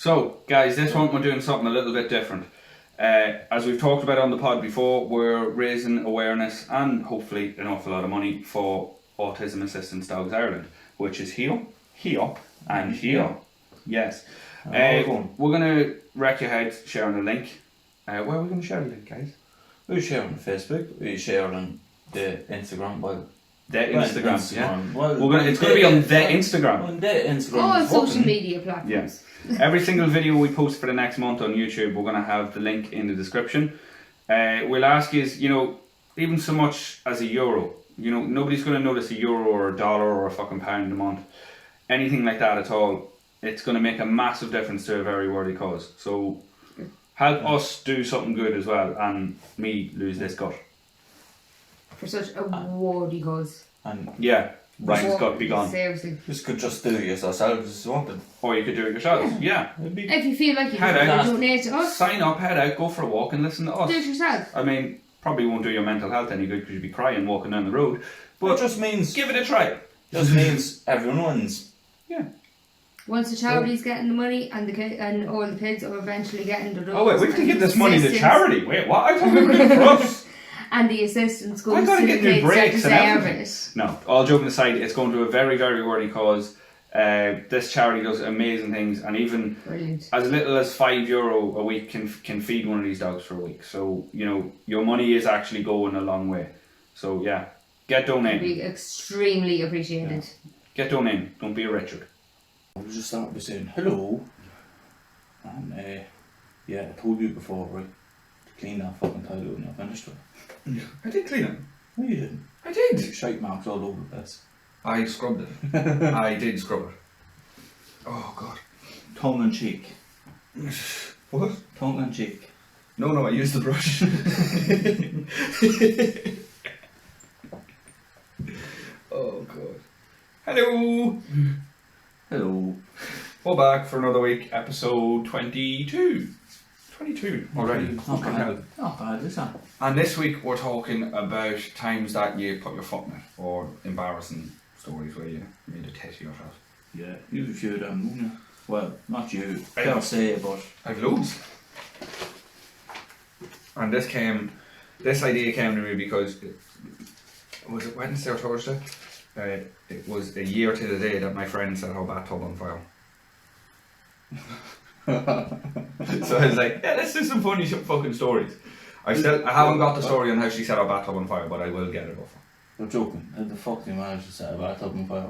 So, guys, this one we're doing something a little bit different. As we've talked about on the pod before, we're raising awareness and hopefully an awful lot of money for Autism Assistance Dogs Ireland, which is here, and here. Yes. We're going to wreck your head sharing the link. Where are we going to share the link, guys? We share on Facebook, we share on the Instagram. Instagram, yeah. Well, it's going to be on the Instagram. On the Instagram. All social media platforms. Yes. Every single video we post for the next month on YouTube, we're going to have the link in the description. We'll ask you, even so much as €1. Nobody's going to notice €1 or $1 or a fucking pound a month. Anything like that at all. It's going to make a massive difference to a very worthy cause. So help us do something good as well, and me lose this gut. For such a worthy cause. And yeah, Ryan's gut be gone. Seriously. This could just do it yourselves if you wanted. Or you could do it yourselves, yeah. If you feel like you Head can out. donate to us, Sign up, head out, go for a walk and listen to us. do it yourself. I mean, probably won't do your mental health any good because you'd be crying walking down the road. But it just means... give it a try. Just means everyone wins. Yeah. Once the charity's getting the money and and all the kids are eventually getting the... Oh wait, we have to give this money to charity. Wait, what? I thought we were doing it for us. And the assistance goes I gotta to get the new kids breaks that and deserve everything. it. No, all joking aside, it's going to a very, very worthy cause. This charity does amazing things, and even Brilliant. as little as €5 a week can feed one of these dogs for a week. So your money is actually going a long way. So yeah, get It'd donating. be extremely appreciated. Get donating. Don't be a Richard. I was just start by saying hello. And I told you before, right? To clean that fucking toilet when you're finished with it. I did clean it. No, you didn't. I did. There's shite marks all over the place. I scrubbed it. I did scrub it. Oh god. Tongue in cheek. What? Tongue in cheek. No, I used the brush. Oh god. Hello. Hello. We're back for another week, episode 22. 22 already. Not Fucking hell. bad. Not bad, is that? And this week we're talking about times that you put your foot in it, or embarrassing stories where you made a tit of yourself. Yeah, you have a few of them, wouldn't you? Well, not you, I per have. se, but... I've loads. And this idea came to me because, was it Wednesday or Thursday? It was a year to the day that my friend set her bathtub on fire. So I was like, yeah, let's do some funny fucking stories. I haven't got the story on how she set her bathtub on fire, but I will get it off. You're joking. How the fuck do you manage to set a bathtub on fire?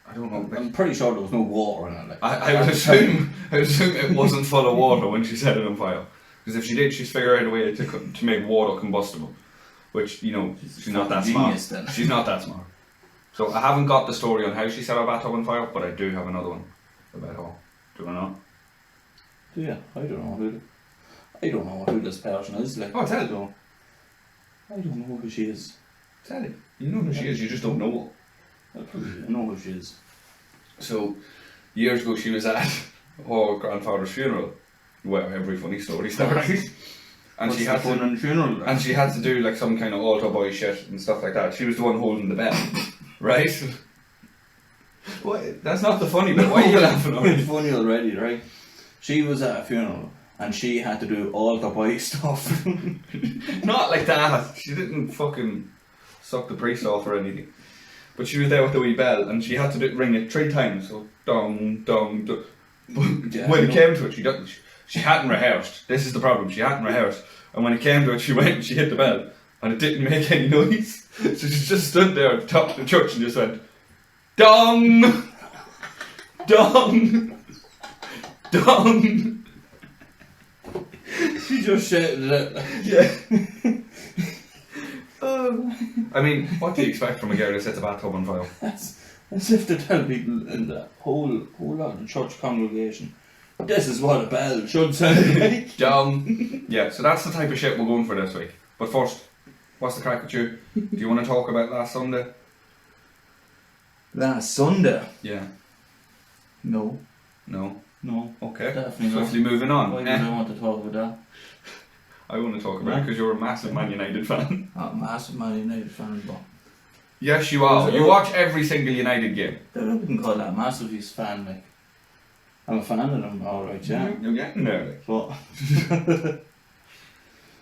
I don't know. I'm pretty sure there was no water in it. Like, I would assume it wasn't full of water when she set it on fire. Because if she did, she's figured out a way to make water combustible. Which, she's not that smart. Then. She's not that smart. So I haven't got the story on how she set her bathtub on fire, but I do have another one about her. Do you want to know? Yeah, I don't know who this person is. Like, Oh, tell it. I don't know who she is. Tell it. You know who she is, you just don't know her. I know who she is. So, years ago she was at her grandfather's funeral, where every funny story starts. And What's she the had fun to, in the funeral? and she had to do like some kind of altar boy shit and stuff like that. She was the one holding the bell, right? What? That's not the funny bit. Why are you laughing at It's me? funny already, right? She was at a funeral and she had to do altar boy stuff. Not like that. She didn't fucking suck the priest off or anything. But she was there with the wee bell and she had to ring it 3 times. So dong, dong, dong. But Yeah, when it came to it, she hadn't rehearsed. This is the problem. She hadn't rehearsed. And when it came to it, she went and she hit the bell. And it didn't make any noise. So she just stood there at the top of the church and just went, dong, dong, dong. She just shouted it. Yeah. I mean, what do you expect from a girl that sets a bathtub on fire? That's as if to tell people in the whole lot of the church congregation, this is what a bell should sound like. Yeah, so that's the type of shit we're going for this week. But first, what's the crack with you? Do you want to talk about last Sunday? Last Sunday? Yeah. No. No? No. Okay. Definitely Swiftly moving on. Why would I want to talk about that? I want to talk about it because you're a massive Man United fan. I'm a massive Man United fan, but Yes, you are. You watch every single United game. I wouldn't call that a massive fan, like. I'm a fan of them, alright, yeah. You're getting there, like. But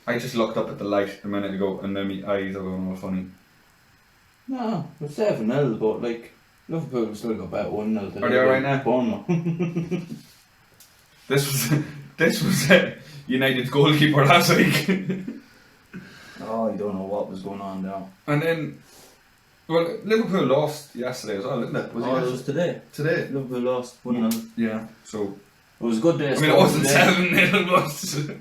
I just looked up at the light a minute ago and then my eyes are going all funny. no, it's 7-0, but like Liverpool still got about 1-0. Are they alright now? Bournemouth. This was United's goalkeeper last week. Oh, I don't know what was going on there. And then, well, Liverpool lost yesterday as well, didn't it? It was today. Today? Liverpool lost 1-0. Yeah, so... It was a good day. I mean, it wasn't 7-0, but...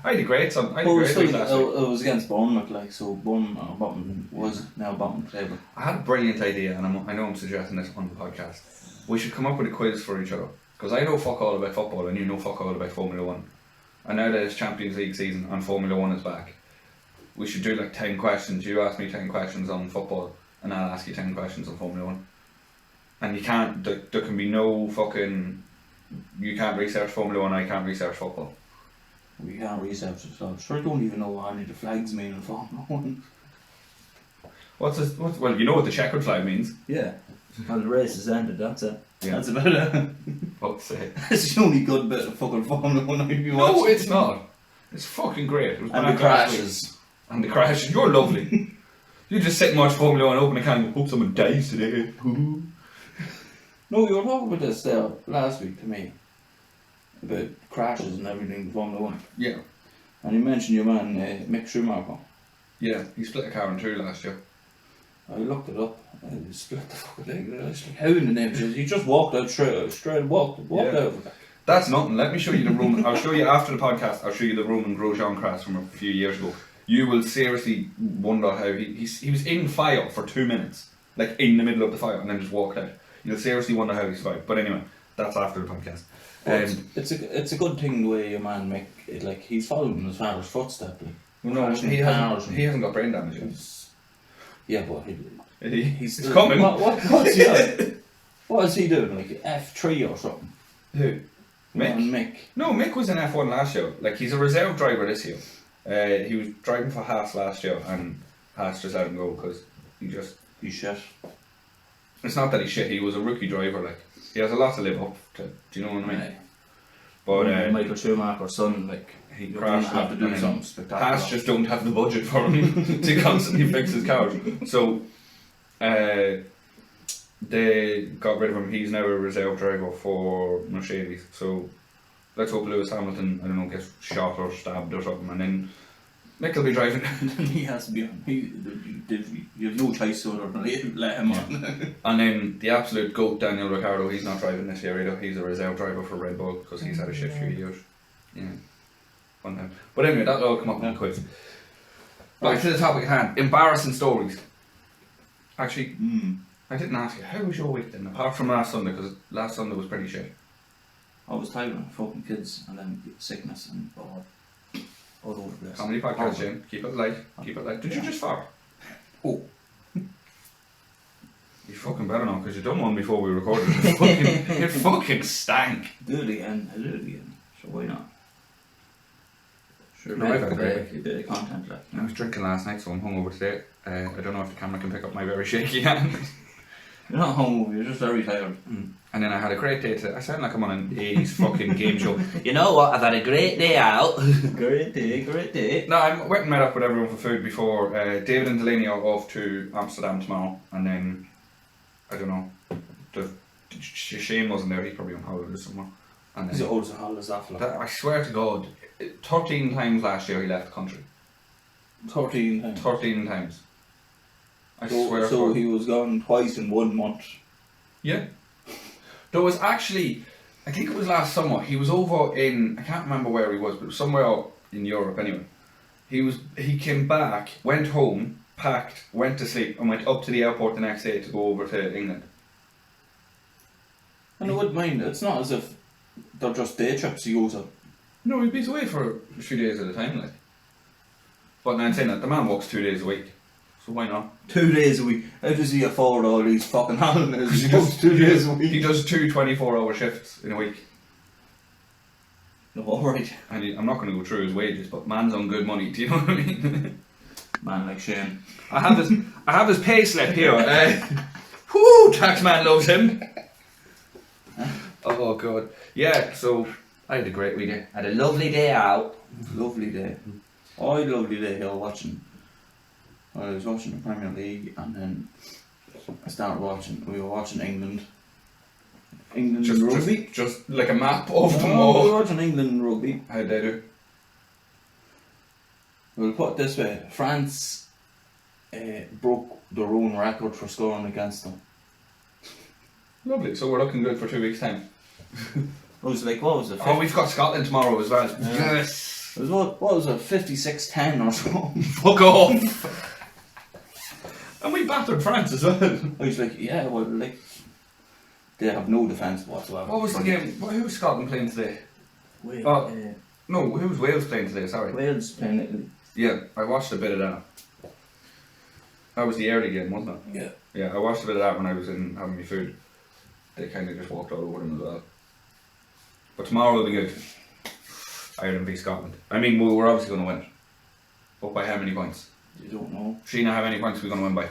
I had a great week last week. It was against Bournemouth, like, so Bournemouth was now bottom table. I had a brilliant idea, and I know I'm suggesting this on the podcast. We should come up with a quiz for each other. Because I know fuck all about football, and you know fuck all about Formula 1. And now that it's Champions League season and Formula 1 is back, we should do like 10 questions. You ask me 10 questions on football, and I'll ask you 10 questions on Formula 1. And you can't, there can be no fucking... You can't research Formula 1, I can't research football. We can't research it, so sure I don't even know what any of the flags mean in Formula 1. Well, you know what the checkered flag means. Yeah. Well, the race has ended, that's it. Yeah. That's about it. Fuck's sake. It's the only good bit of fucking Formula 1 I've been watching. No, it's not. It's fucking great. It was And back the last week. crashes. And the crashes. You're lovely. You just sit and watch Formula 1, open a can and hope someone dies today. No, you were talking about this there last week to me. About crashes and everything in Formula 1. Yeah. And you mentioned your man, Mick Schumacher. Yeah, he split a car in two last year. I looked it up. He split the fucking thing. I was like, how in the name of Jesus? He just walked out straight walked Yeah. out of it. That's nothing. Let me show you the Roman. I'll show you after the podcast. I'll show you the Roman Grosjean crash from a few years ago. You will seriously wonder how he was in fire for 2 minutes, like in the middle of the fire, and then just walked out. You'll seriously wonder how he survived. But anyway, that's after the podcast. It's a good thing the way your man Mick, like, he's following his father's footsteps. Like, No, he hasn't got brain damage yet. Yeah, but He's coming. What's he doing? What is he doing? Like F3 or something? Who? Mick? Mick. No, Mick was in F1 last year. Like, he's a reserve driver this year. He was driving for Haas last year, and Haas just let him go because He's shit. It's not that he's shit. He was a rookie driver. Like, he has a lot to live up to. Do you know what I mean? But Michael Schumacher's son, like, he you're crashed. gonna have to do and something spectacular. Haas just don't have the budget for him to constantly fix his cars. So they got rid of him. He's now a reserve driver for Mercedes. So let's hope Lewis Hamilton, I don't know, gets shot or stabbed or something, and then Mick will be driving. He has to be on. You have no choice other than let him on. And then the absolute GOAT Daniel Ricciardo, he's not driving this year either. He's a reserve driver for Red Bull because he's had a shit few years. Yeah, one time. But anyway, that'll all come up in the quiz. Back to the topic at hand. Embarrassing stories. Actually, I didn't ask you, how was your week then? Apart from last Sunday, because last Sunday was pretty shit. I was tired of fucking kids and then sickness and all over the place. Comedy podcast, Jim. Keep it light. Keep it light. Did you just fart? Oh. You fucking better not, because you done one before we recorded. It fucking stank. Do it again. I'll do it again. So why not? Sure, No, I've had a great a bit of content left. I was drinking last night, so I'm hungover today. I don't know if the camera can pick up my very shaky hand. You're not hungover, you're just very tired. And then I had a great day today. I sound like I'm on an 80s fucking game show. You know what? I've had a great day out. Great day. No, I went and met up with everyone for food before. David and Delaney are off to Amsterdam tomorrow, and then I don't know. Shane wasn't there. He's probably on holiday somewhere. And Is then, it always a holiday that like? I swear to God, 13 times last year he left the country. 13 times. 13 times. I swear. So he was gone twice in 1 month. Yeah. There was actually, I think it was last summer, he was over in, I can't remember where he was, but it was somewhere in Europe anyway. He came back, went home, packed, went to sleep, and went up to the airport the next day to go over to England. And I wouldn't mind, it's not as if they're just day trips he goes on. No, he'd be away for a few days at a time, like. But now I'm saying that, the man works 2 days a week, so why not? 2 days a week. How does he afford all these fucking holidays? He goes 2 days a week. He does 2 24-hour shifts in a week. No, alright. And I'm not going to go through his wages, but man's on good money, do you know what I mean? Man like Shane. I have his pay slip here. Whoo, taxman loves him. Oh god. Yeah, so I had a great weekend. Had a lovely day out. Lovely day. I had a lovely day here watching. I was watching the Premier League and then we were watching England. England and rugby. Just like a map of them We were all. watching England and rugby. How'd they do? We'll put it this way, France broke their own record for scoring against them. Lovely, so we're looking good for 2 weeks' time. It was like, what was it? Oh, we've got Scotland tomorrow as well. Yeah. Yes! It was what was it, 56-10 or something? Fuck off! And we battered France as well. I was like, yeah, well, like, they have no defence whatsoever. What was the game? Who was Scotland playing today? Wales, Oh. No, who was Wales playing today? Sorry. Wales playing Italy. Yeah, I watched a bit of that. That was the early game, wasn't it? Yeah. Yeah, I watched a bit of that when I was in having my food. They kind of just walked all over them as well. But tomorrow will be good. Ireland v Scotland. I mean, we're obviously going to win. Up by how many points? You don't know. Sheena, how many points are we going to win by?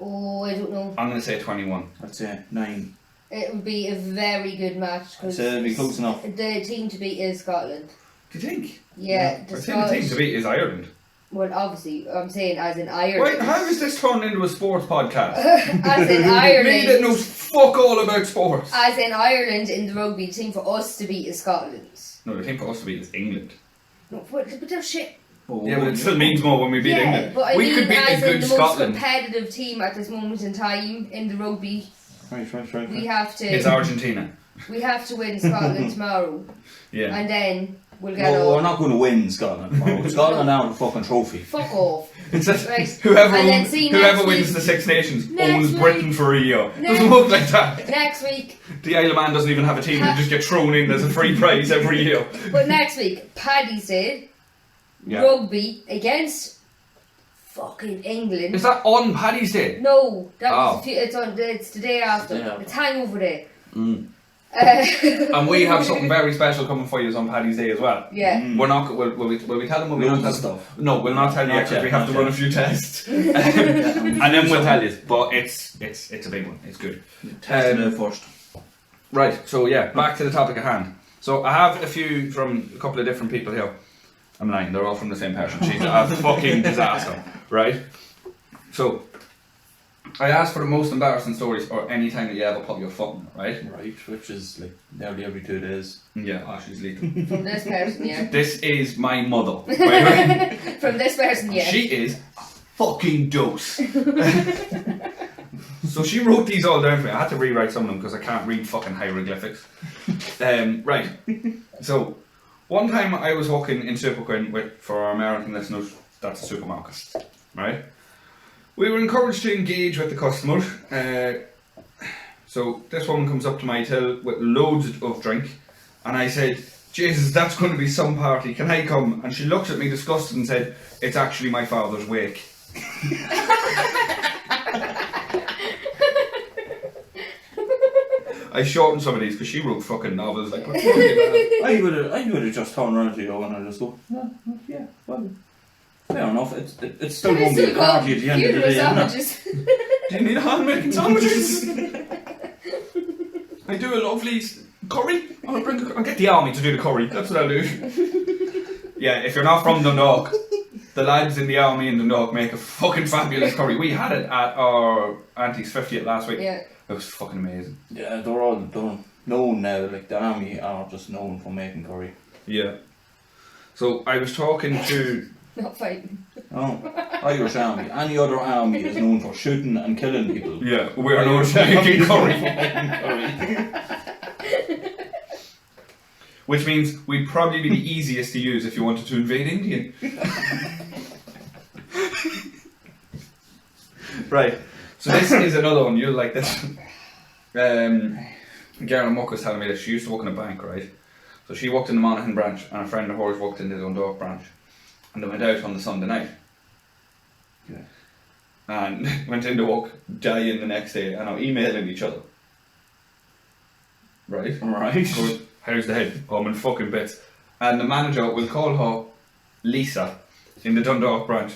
Oh, I don't know. I'm going to say 21. I'd say 9. It would be a very good match. I'd say it'd be close enough. The team to beat is Scotland. Do you think? Yeah, I think the team to beat is Ireland. Well, obviously, I'm saying as in Ireland. Wait, how is this turned into a sports podcast? As in Me that Ireland. knows fuck all about sports. As in Ireland in the rugby, the team for us to beat is Scotland. No, the team for us to beat is England. No, but they're shit. Yeah, but it still means more when we beat Yeah, England. but I We mean could beat as a in good the Scotland. most competitive team at this moment in time in the rugby. Right. We have to. It's Argentina. We have to win Scotland tomorrow, Yeah. and then we'll get No, we're on. not going to win Scotland tomorrow. Scotland now the fucking trophy. Fuck off. It's just, Right. whoever And then see whoever next wins week- the Six Nations next owns week- Britain for a year. next- Doesn't work like that. Next week, The Isle of Man doesn't even have a team. They just get thrown in as a free prize every year. but next week, Paddy's Day, Yeah. rugby against fucking England. Is that on Paddy's Day? No, that Oh. was it's the day after. Day after. It's Hangover Day. Mm. Uh, And we have something very special coming for you on Paddy's Day as well. Yeah. Mm. We're not. Will we tell them? Will we not Loads tell of them? stuff. No, we'll not tell you Not because yet, we have to not run a yet. few tests, and then we'll tell you. But it's a big one. It's good. Testing it first. Right. So yeah, back to the topic at hand. So I have a few from a couple of different people here. I'm lying. They're all from the same person. She's a fucking disaster. Right. So I asked for the most embarrassing stories or any time that you ever put your foot in it, right? Right, which is like nearly every 2 days. Yeah, she's lethal. from this person, yeah. This is my mother. Right? From this person, yeah. She is a fucking dose. So she wrote these all down for me. I had to rewrite some of them because I can't read fucking hieroglyphics. Right. So one time I was walking in Superquinn for our American listeners, that's a supermarket, right? We were encouraged to engage with the customer. So this woman comes up to my till with loads of drink, and I said, "Jesus, that's going to be some party. Can I come?" And she looked at me disgusted and said, "It's actually my father's wake." I shortened some of these because she wrote fucking novels like. What the fuck is that? I would have just turned around to you and I just go, yeah, well, fair enough. It's still going to be a party at the end of the day, isn't it? sandwiches. Do you need hand-making sandwiches? I do a lovely curry. I'll get the army to do the curry. That's what I'll do. Yeah, if you're not from Dundalk, the lads in the army in Dundalk make a fucking fabulous curry. We had it at our auntie's 50th last week. Yeah. It was fucking amazing. Yeah, they're all known now. Like the army are just known for making curry. Yeah. So I was talking to. Not fighting. Oh, Irish army. Any other army is known for shooting and killing people. Yeah, we're known for making curry. Which means we'd probably be the easiest to use if you wanted to invade India. Right. So this is another one. You'll like this. Gareth Muck was telling me that she used to work in a bank, right? So she worked in the Monaghan branch, and a friend of hers worked in the Dundalk branch, and they went out on the Sunday night. Yeah. And went into work, dying the next day, and are emailing each other. Right? Right. Good. How's the head? Oh, I'm in fucking bits. And the manager will call her Lisa in the Dundalk branch.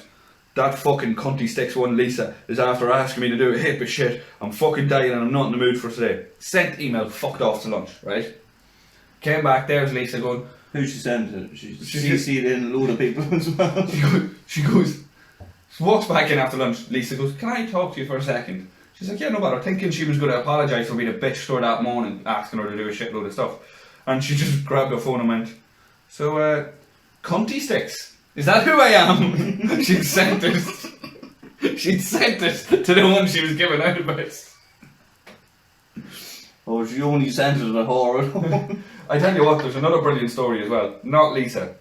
that fucking cunty sticks one Lisa is after asking me to do a heap of shit. I'm fucking dying and I'm not in the mood for today. Sent email, fucked off to lunch, right? Came back, there's Lisa going, Who she sent it? She CC'd in a load of people as well. she walks back in after lunch. Lisa goes, can I talk to you for a second? She's like, yeah, no bother. Thinking she was going to apologise for being a bitch to her that morning, asking her to do a shitload of stuff. And she just grabbed her phone and went, so, cunty sticks, is that who I am? She'd sent it. She'd sent it to the one she was giving out advice. Oh, she only sent it to her. I tell you what, there's another brilliant story as well. Not Lisa.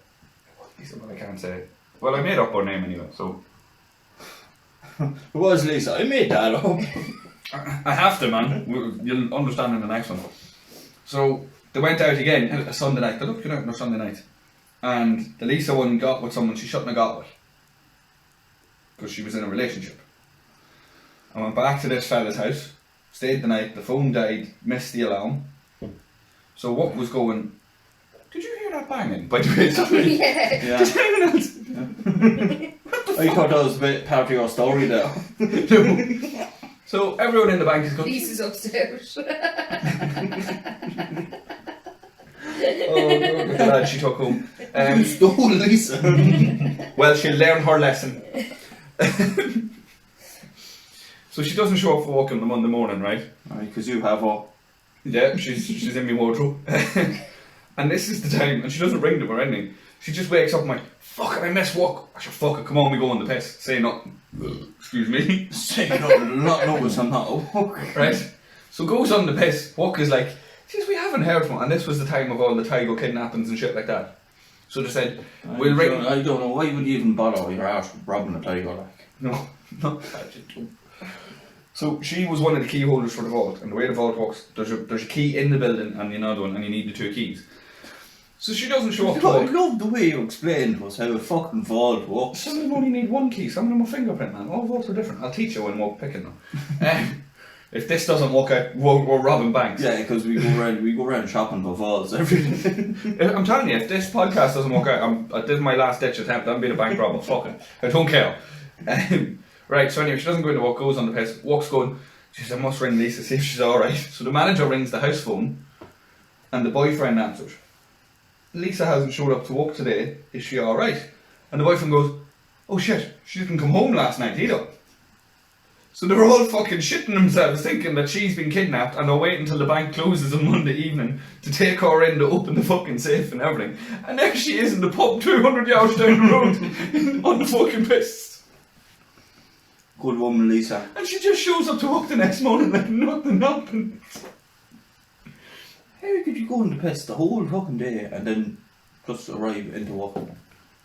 Lisa, but I can't say it. Well, I made up her name anyway, so. It was Lisa. I made that up. I have to, man. You'll understand in the next one. So, they went out again a Sunday night. They looked good out on a Sunday night. And the Lisa one got with someone she shouldn't have got with. Because she was in a relationship. I went back to this fella's house, stayed the night, the phone died, missed the alarm. So what was going... Did you hear that banging? By the way, sorry. Yeah. Did anyone else... I thought that was a bit part of your story there. No. So everyone in the bank is going... Lisa's upstairs. Oh, look at that, she took home. You stole Lisa. Well, she'll learn her lesson. So she doesn't show up for work on the Monday morning, right? Because you have her. Yeah, she's in my wardrobe. And this is the time, and she doesn't ring them or anything. She just wakes up and like, fuck it, I missed work. I should fuck it, come on, we go on the piss. Say nothing. Excuse me. Say nothing, not notice I'm not at work. Right? So goes on the piss. Walk is like, geez, we haven't heard from her. And this was the time of all the Tiger kidnappings and shit like that. So they said, we'll ring... I don't know, why would you even bother your arse robbing a tiger like? No, not that shit. So she was one of the key holders for the vault, and the way the vault works, there's a key in the building and another one, and you need the two keys. So she doesn't show up to I work. love the way you explained to us how a fucking vault works. Some of them only need one key, some of them are fingerprint, man. All vaults are different. I'll teach you when we're picking them. If this doesn't work out, we're robbing banks. Yeah, because we go around shopping for vaults every day. I'm telling you, if this podcast doesn't work out, this is my last ditch attempt. I'm being a bank robber. Fuck it. I don't care. Right, so anyway, she doesn't go into work, goes on the piss, walks going, she says, I must ring Lisa, see if she's alright. So the manager rings the house phone, and the boyfriend answers. Lisa hasn't showed up to work today, is she alright? And the boyfriend goes, oh shit, she didn't come home last night either. So they're all fucking shitting themselves thinking that she's been kidnapped, and they're waiting until the bank closes on Monday evening to take her in to open the fucking safe and everything. And there she is in the pub 200 yards down the road on the fucking piss. Good woman, Lisa. And she just shows up to work the next morning like nothing happened. How could you go on the piss the whole fucking day and then just arrive into work?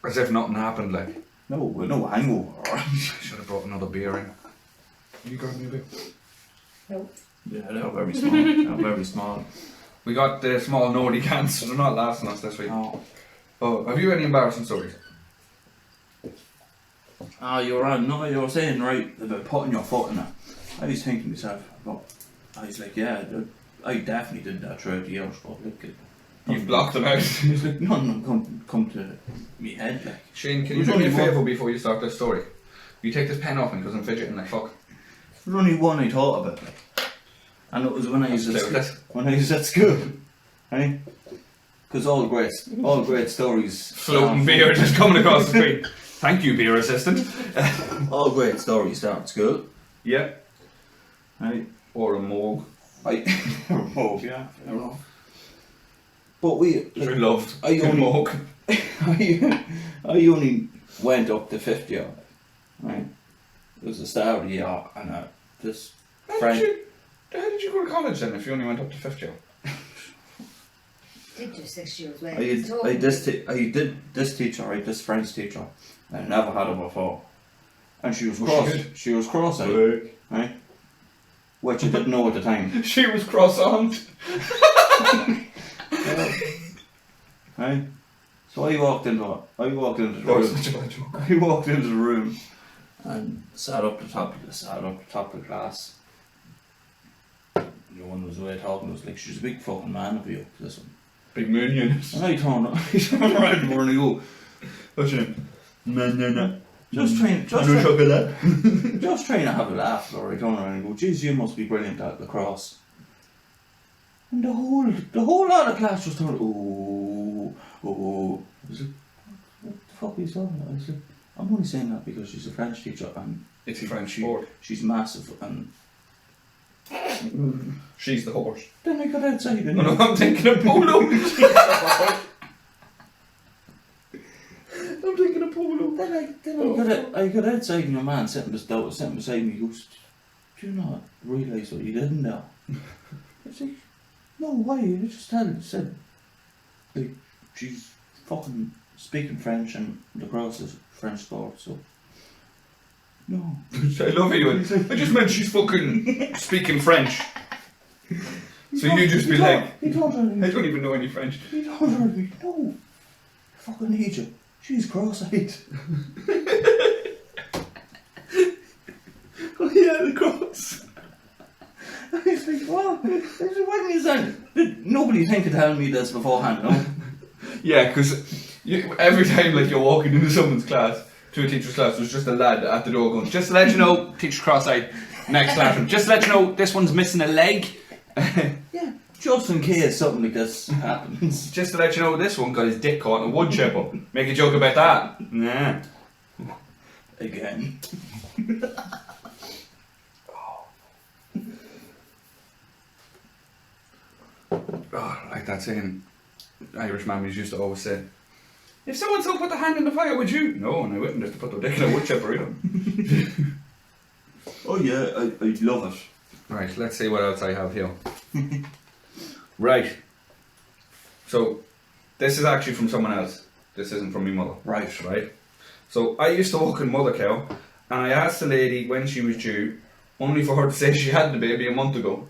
As if nothing happened, like. No hangover. I should have brought another beer in. You grab me a beer? No. Yeah, they're very small. They're very small. We got the small Nordy cans, so they're not lasting us this week. Oh. Oh, have you any embarrassing stories? You were saying right about putting your foot in it. I was thinking to myself, I was like, yeah, I definitely did that throughout the years, but look, You've blocked them out. it's like none of them come to me head. Like. Shane, can you do me a favour before you start this story? You take this pen off me because I'm fidgeting like fuck. There's only one I thought about, like. And it was when I was at school, right? Because all great stories. Floating beer just coming across the screen. Thank you, beer assistant. All great stories start at school. Yeah. Right? Or a morgue. Yeah, I don't know. But we loved I only morgue. I only went up to 5th year, right? It was the start of the year, and this friend. How did you go to college then if you only went up to 5th year? Did you 6 years away? I did this teacher, right? This French teacher. I never had her before, and she was cross. She was cross-eyed, right? Which I didn't know at the time. She was cross-armed. Right? So I walked into the That room. was such a bad joke. I walked into the room and sat up the top of the class. The one was away talking. Was like, she's a big fucking man of you. This one. Big moon unit. And I turned around and I go, What's your name? no. Just trying to have a laugh, Laura. I turn around and go, "Geez, you must be brilliant at lacrosse." And the whole lot of class just turned, oh. I was like, what the fuck are you talking about? I was like, I'm only saying that because she's a French teacher and It's a French sport. she's massive and She's the horse. then I got outside and No, I'm thinking of polo. I'm thinking of polo. then I got outside and your man sitting beside me goes, "Do you not realise what you did now?" I was like, "No, why? You just said like she's fucking speaking French and lacrosse is French sport, so no." I love it. I just meant she's fucking speaking French. So you just be like, He told her, I don't even know any French. he told her, "No, I fucking hate you. She's cross-eyed." Oh yeah, the cross. I was like, "What? I was like, what are you saying?" Nobody think to tell me this beforehand, no? Yeah, because every time like you're walking into someone's class, to a teacher's class, there's just a lad at the door going, "Just to let you know, teacher's cross-eyed, next classroom. Just to let you know, this one's missing a leg. Yeah, just in case something like this happens. Just to let you know, this one got his dick caught in a wood chipper. Make a joke about that." Nah. Again. Oh, like that saying Irish mammies used to always say, "If so-and-so put the hand in the fire, would you?" "No, and I wouldn't have to put their dick in a wood chipper either." Oh yeah, I love it. Right, let's see what else I have here. Right. So, this is actually from someone else. This isn't from my mother. Right. Right? So, I used to work in mother cow, and I asked the lady when she was due, only for her to say she had the baby a month ago.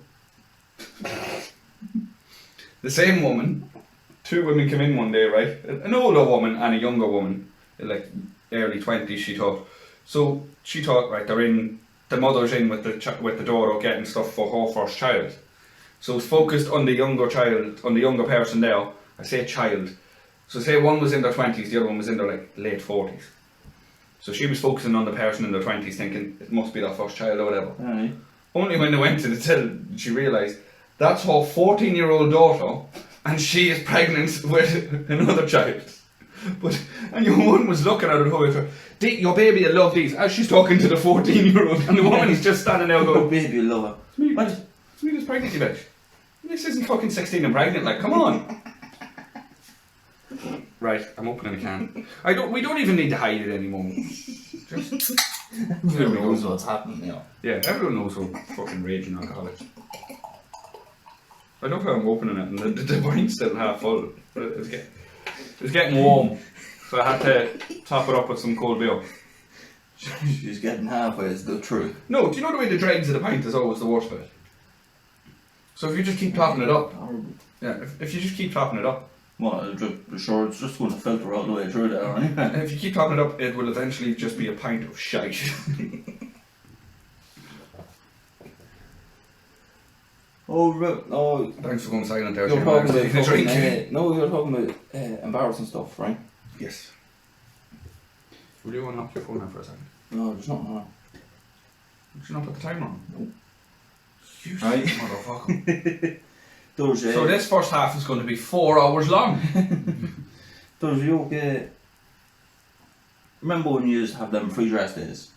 The same woman, two women came in one day, right? An older woman and a younger woman, like early 20s, she thought. So, she thought, right, the mother's in with the daughter getting stuff for her first child. So it's focused on the younger child, on the younger person there. I say child. So say one was in their 20s, the other one was in their like late 40s. So she was focusing on the person in their 20s thinking it must be their first child or whatever. Aye. Only when they went to the till, she realised that's her 14-year-old daughter and she is pregnant with another child. And your one was looking at her whole your baby will love these, as she's talking to the 14-year-old, and the woman is just standing there Oh, going, baby, I love "It's me, it's me that's pregnant, you bitch. This isn't fucking 16 and pregnant, like, come on." Right, I'm opening a can. We don't even need to hide it anymore. Just, it. Everyone knows what's happening now. yeah, everyone knows we're fucking raging alcoholics. I love how I'm opening it and the wine's still half full. But it's getting warm, so I had to top it up with some cold beer. She's getting halfway, is the truth. No, do you know the way the dregs of the pint is always the worst bit? So if you just keep topping it up, Horrible. yeah, if you just keep topping it up, Well, sure, it's just going to filter all the way through there, anyway. and if you keep topping it up, it will eventually just be a pint of shite. Oh, Thanks for going silent there. you're Shane. talking I'm about taking a fucking, drink. no, you're talking about embarrassing stuff, right? Yes. Will you unlock your phone now for a second? No, there's nothing wrong. Did you not put the timer on? No. You Right. motherfucker. There's So this first half is going to be 4 hours long. There's you remember when you used to have them free dress days,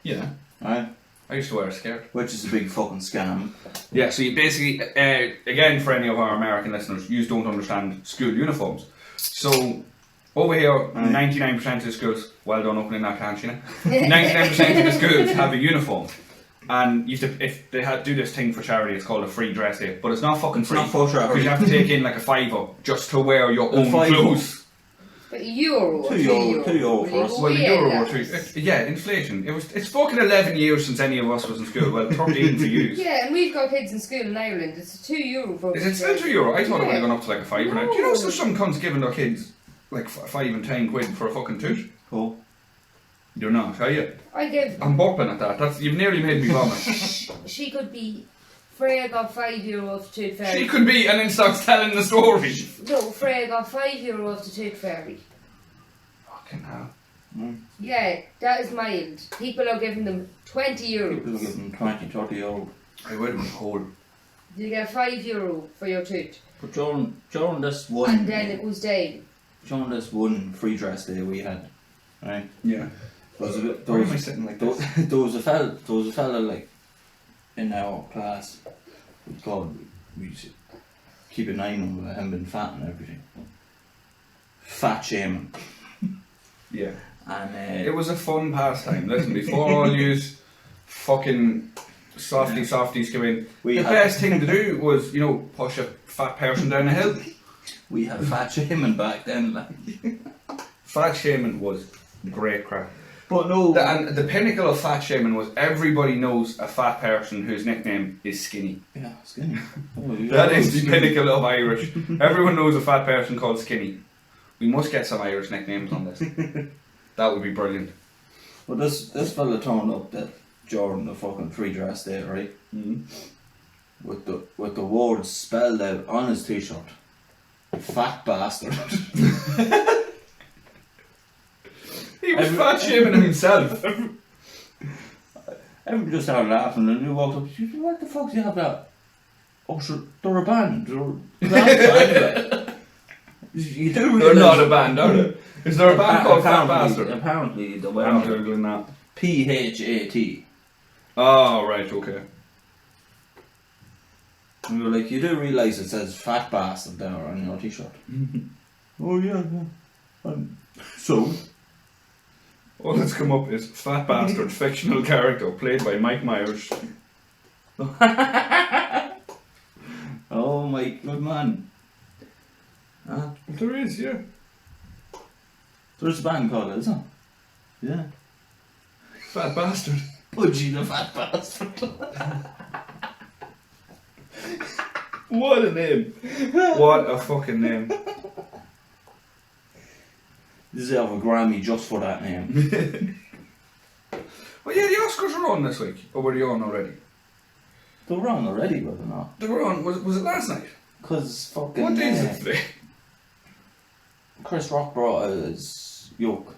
Yeah. right? I used to wear a skirt. Which is a big fucking scam. Yeah, so you basically, again, for any of our American listeners, you don't understand school uniforms. So, over here, 99% of the schools, well done opening that can, Sheena. 99% of the schools have a uniform. And if they do this thing for charity, it's called a free dress day. But it's not fucking free. It's not for charity. Because you have to take in like a £5 just to wear your own £5. clothes. But €1 or €2 €3 for us. Well, a yeah, euro or that- two. Yeah, inflation. It's fucking 11 years since any of us was in school. Well, 13 for you. Yeah, and we've got kids in school in Ireland. It's €2 for. Is it still €2? I thought it would have gone up to like a £5 now. Do you know No. there's some cunts giving their kids like 5 and 10 quid for a fucking tooth? Cool. You're not, are you? I give. I'm burping at that. You've nearly made me vomit. She could be. Freya got €5 off the Tooth Fairy. She could be, and then starts telling the story. No, Freya got €5 off the Tooth Fairy. Fucking hell. Yeah, that is mild. People are giving them 20 euros. People are giving 20, 30 euro. I would have been cold. You get €5 for your tooth. But during this one, And then it goes down. during this one free dress day we had, right? Yeah. There Why am I sitting like this? there was a fella like in our class. We used to keep an eye on him with him being fat and everything. Fat shaming. Yeah. And It was a fun pastime. Listen, before all yous fucking softies come in, the best thing to do was, you know, push a fat person down the hill. we had fat shaming back then, like. Fat shaming was great crack. But no. And the pinnacle of fat shaming was everybody knows a fat person whose nickname is Skinny. Yeah, skinny. Oh, That is the pinnacle of Irish. Everyone knows a fat person called Skinny. We must get some Irish nicknames on this. That would be brilliant. But this fella turned up that during the fucking free dress day, right? Mm-hmm. With the words spelled out on his t-shirt. Fat bastard. He was fat shaming himself. Everyone just started laughing and he walked up. She said, "What the fuck do you have that?" "Oh, sure, they're a band. They're a band." You do They're realise- not a band, are they? Is there a band called Fat Bastard? Apparently, the I'm way googling that. PHAT. Oh, right, okay. And we were like, you do realise it says Fat Bastard there on your t-shirt? Oh yeah. So? All that's come up is Fat Bastard, fictional character played by Mike Myers. Oh my good man. There is, yeah. There's a band called it, isn't it? Yeah. Fat Bastard. Pudgy the Fat Bastard. What a name. What a fucking name. Does he have a Grammy just for that name? Well, yeah, the Oscars are on this week. Or were they on already? They were on already, were they not? They were on, was it last night? Because fucking... What day is it today? Chris Rock brought out his Yoke.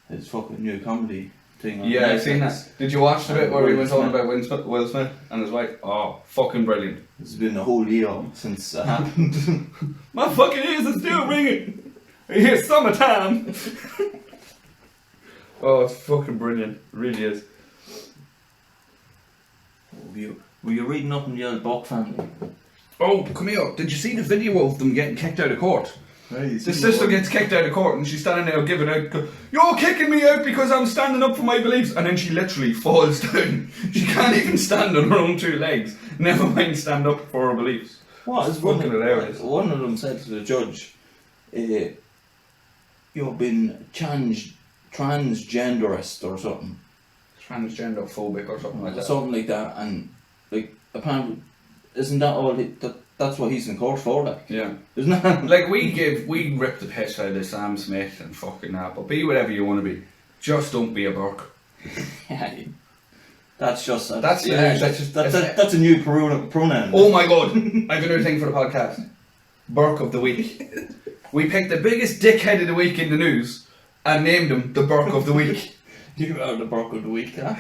His fucking new comedy thing on Yeah, I've Netflix. seen that. Did you watch the bit where he Will went on Smith. about Will Smith and his wife? Oh, fucking brilliant. It's been a whole year since it happened. My fucking ears are still ringing. It's summertime. Oh, it's fucking brilliant. It really is. Were you reading up on the old Buck family? Oh, come here. Did you see the video of them getting kicked out of court? The sister gets kicked out of court and she's standing there giving out, "You're kicking me out because I'm standing up for my beliefs." And then she literally falls down. She can't even stand on her own two legs. Never mind stand up for her beliefs. What is fucking hilarious. One of them said to the judge, "You've been transgenderist or something." Transgender phobic or something like that. Something like that, and like apparently, isn't that all? That's what he's in court for, like. Yeah. Isn't that? Like we rip the piss out of Sam Smith and fucking that, but be whatever you want to be. Just don't be a Burke. Yeah. That's just That's a new pronoun. Oh my god, I have a new thing for the podcast. Burke of the week. We picked the biggest dickhead of the week in the news and named him the Burke of the week. You are the Burke of the week, huh?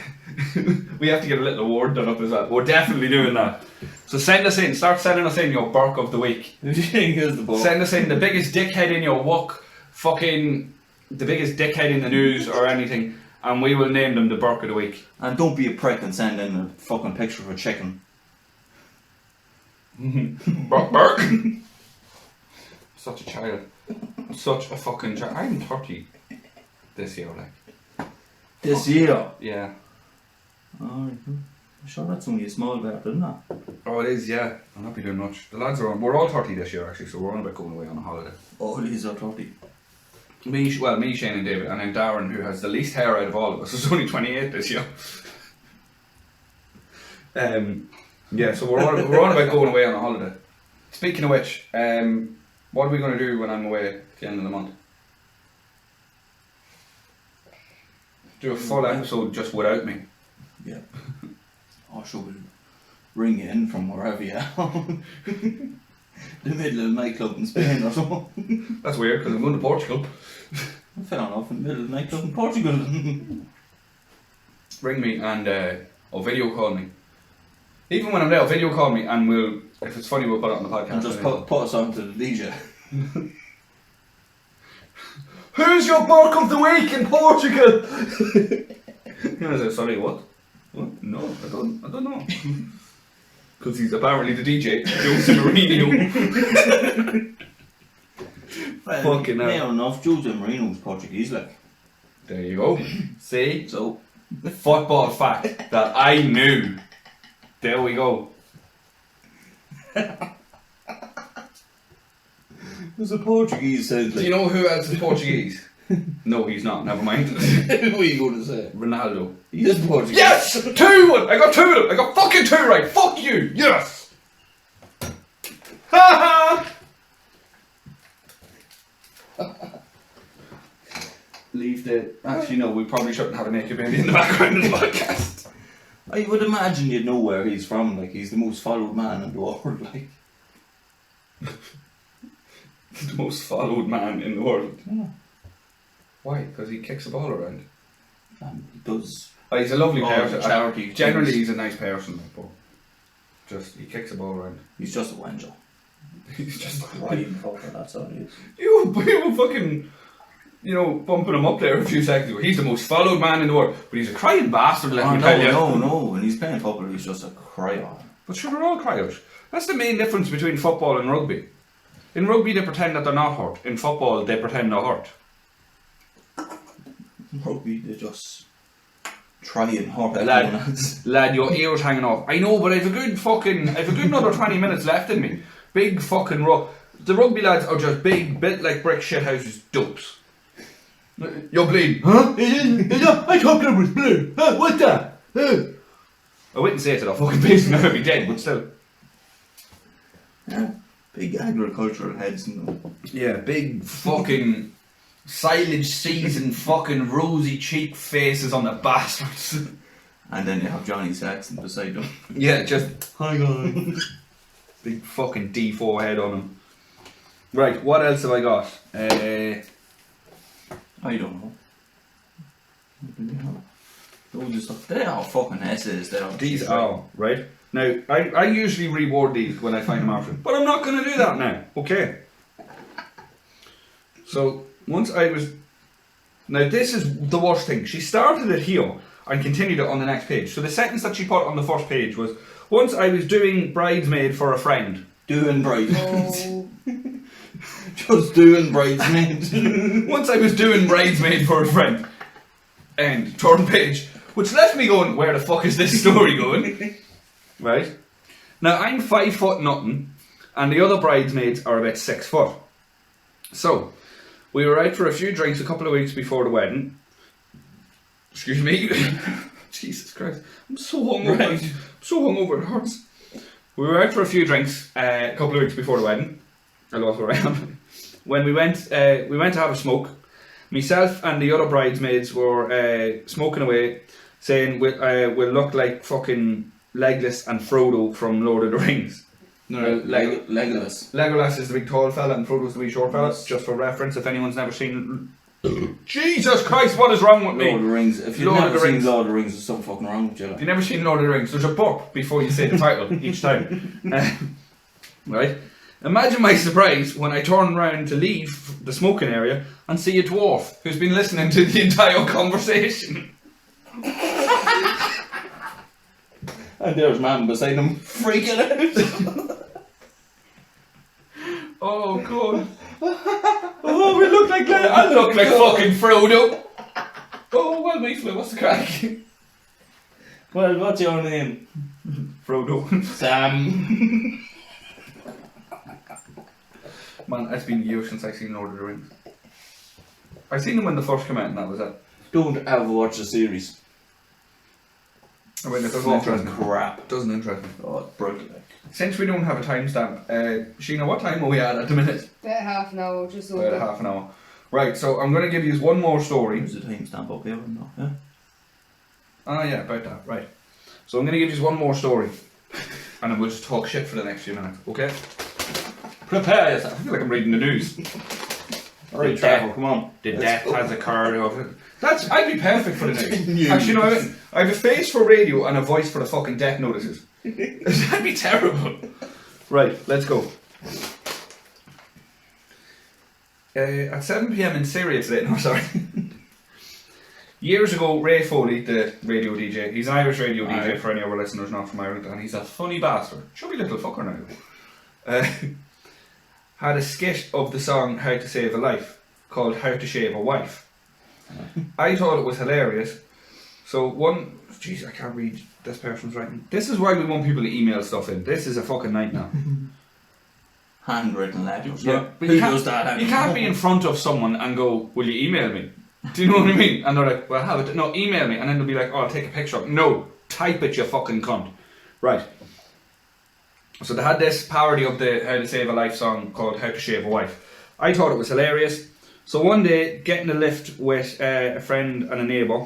We have to get a little award done up as well. We're definitely doing that. So send us in, start sending us in your Burke of the week. Here's the Burke. Send us in the biggest dickhead in your walk, fucking the biggest dickhead in the news or anything, and we will name them the Burke of the week. And don't be a prick and send in a fucking picture of a chicken. Burke? Such a child. Such a fucking child. I'm 30 this year, like. This year? Yeah. Oh, I'm sure that's only a small bit, isn't it? Oh, it is, yeah. I'll not be doing much. The lads are on. We're all 30 this year, actually, so we're on about going away on a holiday. Oh, these are 30. Me, Shane and David, and then Darren, who has the least hair out of all of us, is only 28 this year. Yeah, so we're on about going away on a holiday. Speaking of which, what are we going to do when I'm away at the end of the month? Do a full episode just without me. Yeah. Or should we ring you in from wherever you are? The middle of a nightclub in Spain or something. That's weird, because I'm going to Portugal. I fell off in the middle of the nightclub in Portugal. Ring me and or video call me. Even when I'm there, video call me and we'll, if it's funny, we'll put it on the podcast. And just put us on to the DJ. Who's your Burke of the Week in Portugal? I said, sorry, what? What? No, I don't know. Because he's apparently the DJ, Jose Mourinho. Well, Fucking hell. fair enough, Jose Mourinho's Portuguese, like. There you go. See? So, Football fact that I knew. There we go. there's a Portuguese sound Do like. you know who else is Portuguese? No, he's not. Never mind. Who are you going to say? Ronaldo. He is Portuguese. Yes! 2-1! I got 2 of them! I got fucking 2 right! Fuck you! Yes! Ha ha! Leave the... Actually, no, we probably shouldn't have a naked baby in the background of the podcast. I would imagine you'd know where he's from, like, he's the most followed man in the world, like. He's the most followed man in the world. Yeah. Why? Because he kicks the ball around. And he does Oh, he's a lovely all person. the charity Generally, things. he's a nice person, but just he kicks the ball around. He's just a wenjo. He's just Crying fucker, that's all he is. you were fucking, bumping him up there a few seconds ago. He's the most followed man in the world, but he's a crying bastard. Let Oh, me tell you. no. When he's playing football, he's just a cryer. But sure, we're all cryers. That's the main difference between football and rugby. In rugby, they pretend that they're not hurt. In football, they pretend they're hurt. Rugby, they just try and hurt Lad. everyone else. Lad, your ear's hanging off. I know, but I've a good another 20 minutes left in me. Big fucking the rugby lads are just big, built like brick shit houses dopes. You're bleeding. Huh? I thought it was blue. Huh? What's that? Huh? I wouldn't say it to the fucking face, now I'd be dead, but still. Yeah, big agricultural heads and them. Yeah, big fucking silage seasoned fucking rosy cheek faces on the bastards. And then you have Johnny Saxon beside them. Yeah, just Hi guys. big fucking D4 head on him. Right, what else have I got? I don't know. Loads of stuff. They are fucking essays. They are. These are, right? Now, I usually reward these when I find them after, but I'm not going to do that now, okay? So, once I was... Now, this is the worst thing. She started it here and continued it on the next page. So the sentence that she put on the first page was, once I was doing bridesmaid for a friend. Doing bridesmaids. Oh. Just doing bridesmaids. Once I was doing bridesmaid for a friend. And turn page. Which left me going, where the fuck is this story going? Right? Now, I'm 5 foot nothing, and the other bridesmaids are about 6 foot. So, we were out for a few drinks a couple of weeks before the wedding. Excuse me. Jesus Christ. I'm so hungover. Right. I'm so hungover, it hurts. We were out for a few drinks a couple of weeks before the wedding. I lost where I am. When we went to have a smoke, myself and the other bridesmaids were smoking away, saying we'll look like fucking Legolas and Frodo from Lord of the Rings. No, Legolas. Legolas is the big tall fella and Frodo's the wee short fella, Yes. just for reference if anyone's never seen... Jesus Christ, what is wrong with me? Lord of the Rings. If you've Lord of never the seen Rings. Lord of the Rings, there's something fucking wrong with you. If Like. you've never seen Lord of the Rings, there's a burp before you say the title each time. Right? Imagine my surprise when I turn around to leave the smoking area and see a dwarf who's been listening to the entire conversation. And there's man beside him freaking out. Oh god. Oh, we look like that. I look like fucking Frodo. Oh, well, me flu, what's the crack? Well, what's your name? Frodo. Sam. Man, it's been years since I've seen Lord of the Rings. I seen them when they first came out and that was it. Don't ever watch the series. I mean, it doesn't Fucking interest me. crap. Doesn't interest me. Oh, it's brilliant. Since we don't have a timestamp, Sheena, what time are we at the minute? About half an hour, just About over. half an hour. Right, so I'm going to give you one more story. There's a timestamp up here, no? Yeah. Ah, yeah, about that, right. So I'm going to give you one more story. And then we'll just talk shit for the next few minutes, okay? Prepare yourself. I feel like I'm reading the news. Alright, Trevor, come on. The death has occurred. I'd be perfect for the news. Actually, no, I have a face for radio and a voice for the fucking death notices. That'd be terrible. Right, let's go. At 7 PM in Syria today. No, sorry. Years ago, Ray Foley, the radio DJ, he's an Irish radio DJ for any of our listeners not from Ireland, and he's a funny bastard. Chubby little fucker now. Had a skit of the song How to Save a Life called How to Shave a Wife. I thought it was hilarious. So jeez, I can't read this person's writing. This is why we want people to email stuff in. This is a fucking nightmare. Handwritten letters. Yeah, but Who does that? You can't be in front of someone and go, will you email me? Do you know what I mean? And they're like, well, have it. No, email me. And then they'll be like, oh, I'll take a picture of it. No, type it, you fucking cunt. Right. So they had this parody of the How to Save a Life song called How to Shave a Wife. I thought it was hilarious. So one day, getting a lift with a friend and a neighbour,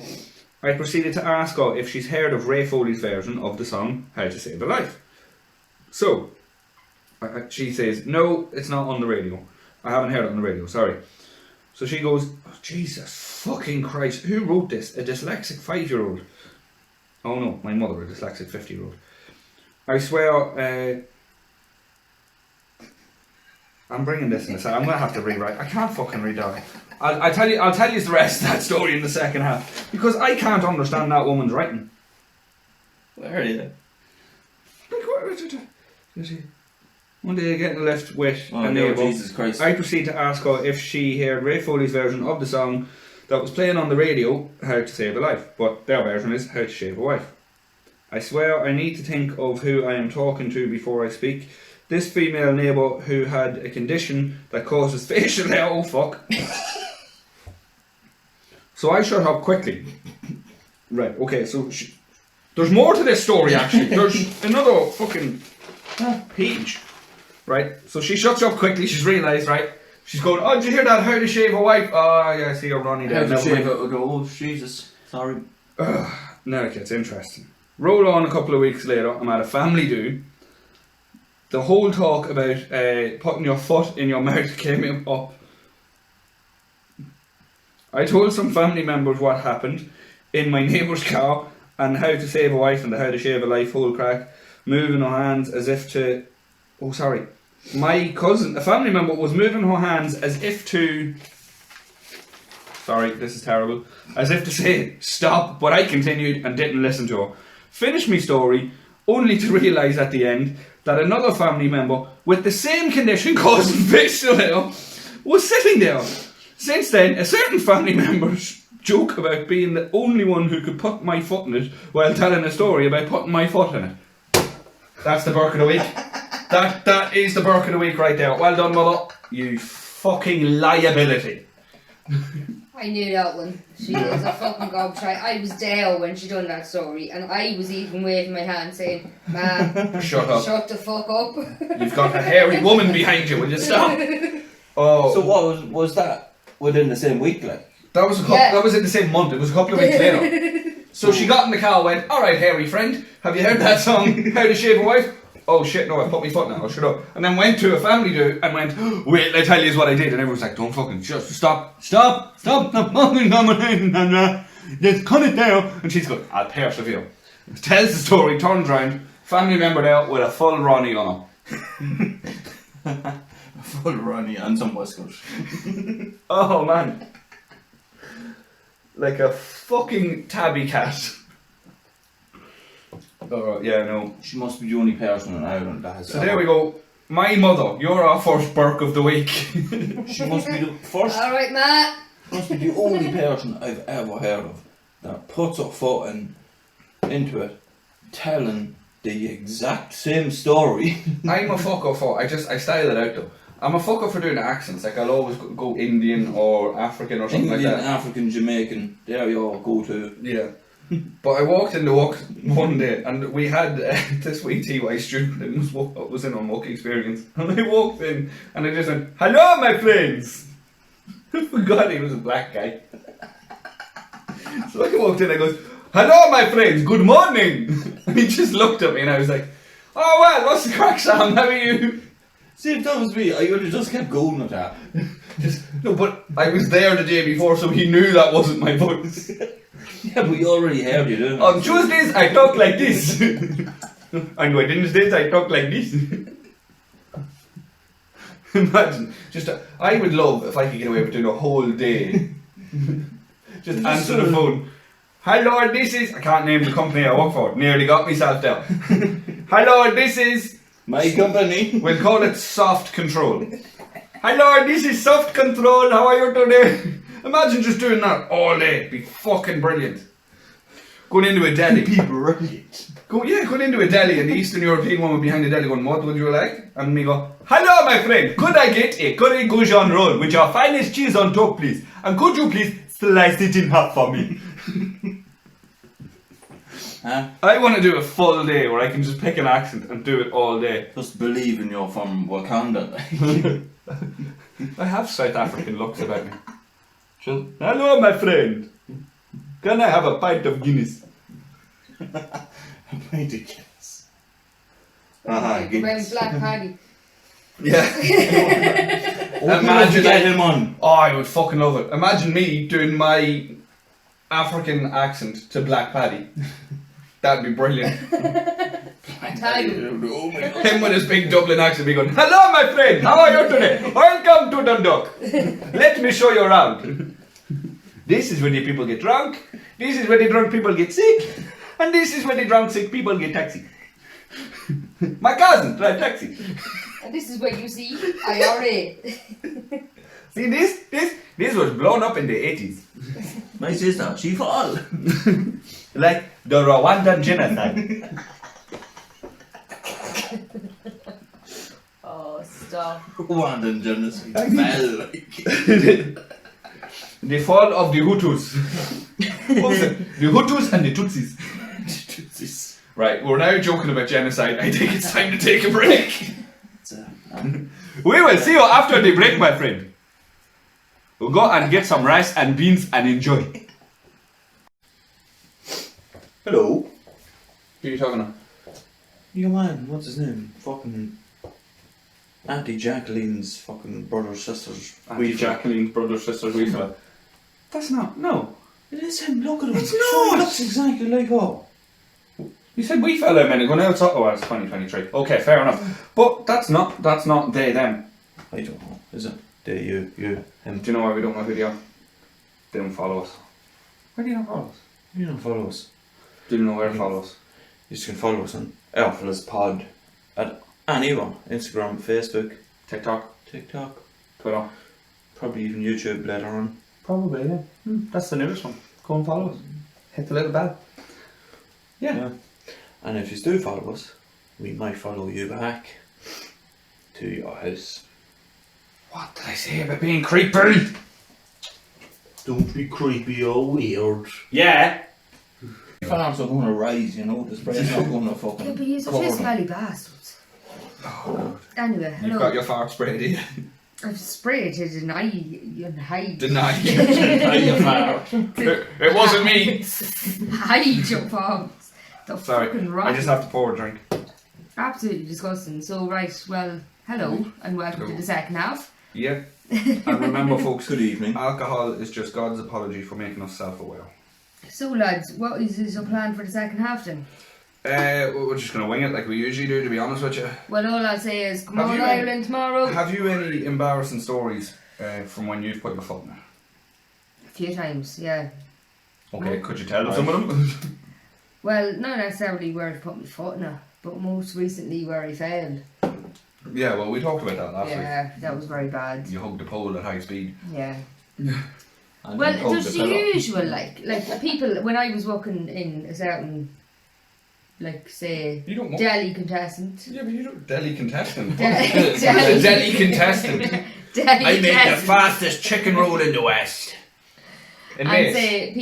I proceeded to ask her if she's heard of Ray Foley's version of the song How to Save a Life. So, she says, no, it's not on the radio. I haven't heard it on the radio, sorry. So she goes, oh, Jesus fucking Christ, who wrote this? A dyslexic 5-year-old? Oh no, my mother, a dyslexic 50-year-old. I swear, I'm bringing this in a second. I'm going to have to rewrite. I can't fucking read that. I'll tell you the rest of that story in the second half. Because I can't understand that woman's writing. Where are you? One day getting a lift with a no, neighbour, Jesus Christ. I proceed to ask her if she heard Ray Foley's version of the song that was playing on the radio, How to Save a Life, but their version is How to Shave a Wife. I swear I need to think of who I am talking to before I speak. This female neighbour who had a condition that causes facial hair, oh fuck. So I shut up quickly. Right, okay, so there's more to this story actually. There's another fucking page. Right, so she shuts up quickly, she's realised, right? She's going, oh, did you hear that? How to Shave a Wife? Oh, yeah, I see you're Ronnie there. How to shave it? I go, oh, Jesus, sorry. Now it gets interesting. Roll on a couple of weeks later, I'm at a family do. The whole talk about putting your foot in your mouth came up. I told some family members what happened in my neighbour's car and how to save a wife and the how to shave a life whole crack, moving her hands as if to... Oh, sorry. My cousin, a family member, was moving her hands as if to... Sorry, this is terrible. As if to say, stop, but I continued and didn't listen to her. Finished my story, only to realise at the end that another family member with the same condition causing facial hair was sitting there. Since then, a certain family member's joke about being the only one who could put my foot in it while telling a story about putting my foot in it. That's the Burke of the week. That is the Burke of the week right there. Well done, mother. You fucking liability. I knew that one. She is a fucking gobshite. I was there when she done that story, and I was even waving my hand saying, "Man, shut up. Shut the fuck up." You've got a hairy woman behind you. Will you stop? Oh. So what was that within the same week, like? That was that was in the same month. It was a couple of weeks later. So she got in the car, went, "All right, hairy friend, have you heard that song, How to Shave a Wife?" Oh shit, no, I put my foot now, I'll shut up. And then went to a family do and went, wait, I tell you what I did. And everyone's like, don't fucking, just stop, the fucking coming and just cut it down. And she's going, I'll persevere. Tells the story, turns around, family member there with a full Ronnie on him. A full Ronnie and some whiskers. Oh man. Like a fucking tabby cat. Oh, yeah, no. She must be the only person in Ireland that has. So there we go. My mother, you're our first Burke of the week. She must be the first. Alright, Matt. Must be the only person I've ever heard of that puts her foot into it, telling the exact same story. I'm a fucker for. I style it out though. I'm a fucker for doing accents. Like I'll always go Indian or African or something Indian, like that. African, Jamaican. There you all go to. Yeah. But I walked into work one day and we had this wee TY student and was in on work experience, and I walked in and I just went, "Hello my friends." I forgot he was a black guy. So I walked in and I goes, "Hello my friends, good morning." And he just looked at me and I was like, "Oh well, what's the crack, Sam? How are you?" See, if that was me, I would have just kept going with that. Just No, but I was there the day before, so he knew that wasn't my voice. Yeah, but you already heard you, didn't you? On Tuesdays, I talk like this. And Wednesdays, I talk like this. Imagine, I would love if I could get away with doing a whole day. Just answer the phone. Hi Lord, this is... I can't name the company I work for. Nearly got myself down. Hi Lord, this is... My company. We'll call it Soft Control. Hi Lord, this is Soft Control. How are you today? Imagine just doing that all day. It'd be fucking brilliant. Going into a deli. Be brilliant. Going into a deli and the Eastern European woman behind the deli going, what would you like? And me go, hello my friend, could I get a curry goujon roll with your finest cheese on top please? And could you please slice it in half for me? Huh? I want to do a full day where I can just pick an accent and do it all day. Just believing you're from Wakanda. I have South African looks about me. Hello my friend, can I have a pint of Guinness? Pint of Guinness. Around Guinness. Black Paddy. Yeah. Imagine get him on. Oh, I would fucking love it. Imagine me doing my African accent to Black Paddy. That'd be brilliant. Oh my God. Him with his big Dublin accent be going, hello my friend, how are you today? Welcome to Dundalk. Let me show you around. This is when the people get drunk, this is when the drunk people get sick, and this is when the drunk sick people get taxi. My cousin drive taxi. And this is where you see IRA. See this was blown up in the 80s. My sister, she fall. Like the Rwandan genocide. Oh, stop. Rwandan genocide. Well, like. The fall of the Hutus. What was it? The Hutus and the Tutsis. This. Right, we're now joking about genocide. I think it's time to take a break. Um, We will see you after the break, my friend. We'll go and get some rice and beans and enjoy. Hello. Who are you talking to? Your man, what's his name? Fucking Auntie Jacqueline's fucking brother, sisters. Auntie Jacqueline's brother, sister, wee fella. That's not, no. It is him, look at him. It's He not. looks exactly like her. You said wee fella a minute ago, now it's, oh, it's 2023. Okay, fair enough. But that's not they, them. I don't know, is it? They, you, him. Do you know why we don't have video? They don't follow us. Why do you not follow us? You don't follow us. Do you know where to follow us? You just can follow us on Alpha's Pod at anyone. Instagram, Facebook, TikTok, Twitter, probably even YouTube later on. Probably, yeah. That's the newest one. Go and follow us. Hit the little bell. Yeah. And if you do follow us, we might follow you back to your house. What did I say about being creepy? Don't be creepy or weird. Yeah. Farms are going to rise, you know, the spray's not going to fucking Yeah, but you're cover just them. smelly bastards. Anyway, You've hello. got your fart spray, do you? I've sprayed to deny you and hide. Deny your fart. It wasn't me. Hide your palms. The Sorry, fucking I rotten. just have to pour a drink. Absolutely disgusting. So, right, well, hello and welcome to Hello. the second half. Yeah. And remember, folks, Good evening. alcohol is just God's apology for making us self-aware. So, lads, what is your plan for the second half then? We're just gonna wing it like we usually do, to be honest with you. Well, all I'll say is, come Have on you Ireland tomorrow. Have you any embarrassing stories from when you've put your foot in it? A few times, yeah. Okay, could you tell us some of them? Well, not necessarily where I've put my foot in it, but most recently where I failed. Yeah, well, we talked about that last Yeah, that was very bad. week. You hugged a pole at high speed. Yeah. And Well, then hug there's the fella. usual, like people, when I was working in a certain, like, say, You don't walk. deli contestant. Yeah, but you don't. Deli contestant. Deli- Deli contestant. Deli contestant. fastest chicken roll in the West. In And Mace. say,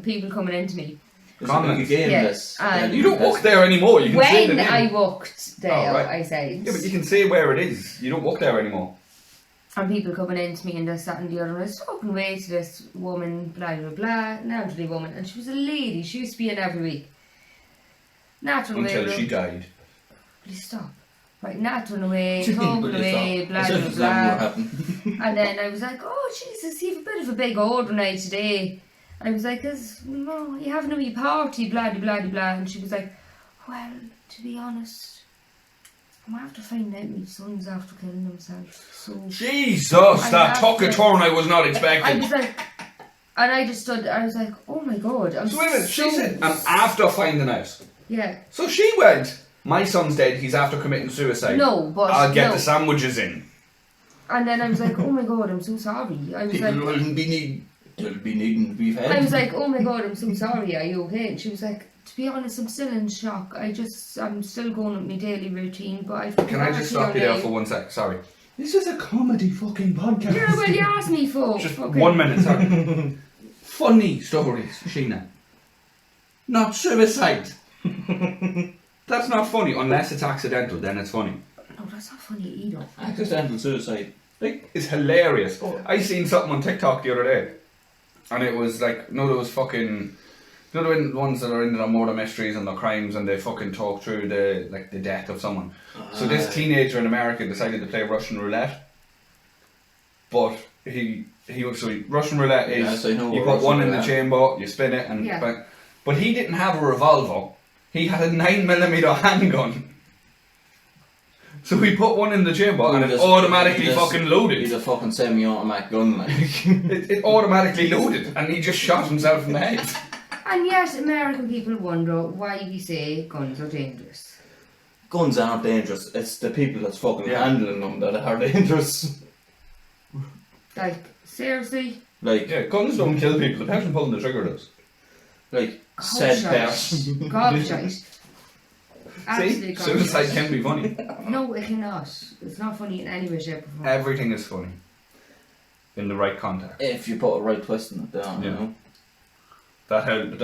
people coming into me. Is it like a game, Yeah, this? and You don't walk there anymore. You can say the When name. I walked there, Oh, right. I said. Yeah, but you can say where it is. You don't walk there anymore. And people coming in to me and this, that and the other. And I was talking away to this woman, blah, blah, blah, an elderly woman. And she was a lady. She used to be in every week. Natural Until way, she died. Please stop. Right, nattering away, But talking it's away, not. blah As blah if it's never blah. happened. And then I was like, oh Jesus, you have a bit of a big order night today. I was like, no, you having a wee party, blah blah blah blah. And she was like, well, to be honest, I'm after finding out my son's after killing himself. So Jesus, I that have took a to- turn I was not I expecting. was like, and I just stood. I was like, oh my God, I'm So wait a minute, she so- said, and after finding out. yeah. So she went, my son's dead, he's after committing suicide. No, but I'll get no. the sandwiches in. And then I was like, oh my God, I'm so sorry. I was People like, will be needing to be fed. I was like, oh my God, I'm so sorry. Are you okay? And she was like, to be honest, I'm still in shock. I'm still going with my daily routine, but I've. Can I just stop you there for 1 sec? Sorry. This is a comedy fucking podcast. Yeah, well, you asked me for. Just fucking- 1 minute, sorry. Funny stories, Sheena. Not suicide. That's not funny, unless it's accidental, then it's funny. No, that's not funny either. Accidental suicide. Like, it's hilarious. Oh. I seen something on TikTok the other day, and it was like, no, there was fucking, you know the ones that are into the murder mysteries and the crimes, and they fucking talk through the death of someone. So this teenager in America decided to play Russian roulette, but Russian roulette is Yes, I know you what put Russian one in the roulette. chamber, you spin it, and Yeah. but he didn't have a revolver. He had a 9mm handgun. So he put one in the chamber and it automatically fucking loaded. He's a fucking semi-automatic gun, like. It automatically loaded and he just shot himself in the head. And yet, American people wonder why we say guns are dangerous. Guns aren't dangerous. It's the people that's fucking Yeah. handling them that are dangerous. Like, seriously? Like, Yeah, guns don't kill people, the person pulling the trigger does. said Gobshite. person. Gobshite. Absolutely See, suicide gobshite. can be funny. No, it cannot. It's not funny in any way, shape, or form. Everything is funny. In the right context. If you put a right twist in it down, you Yeah. know. That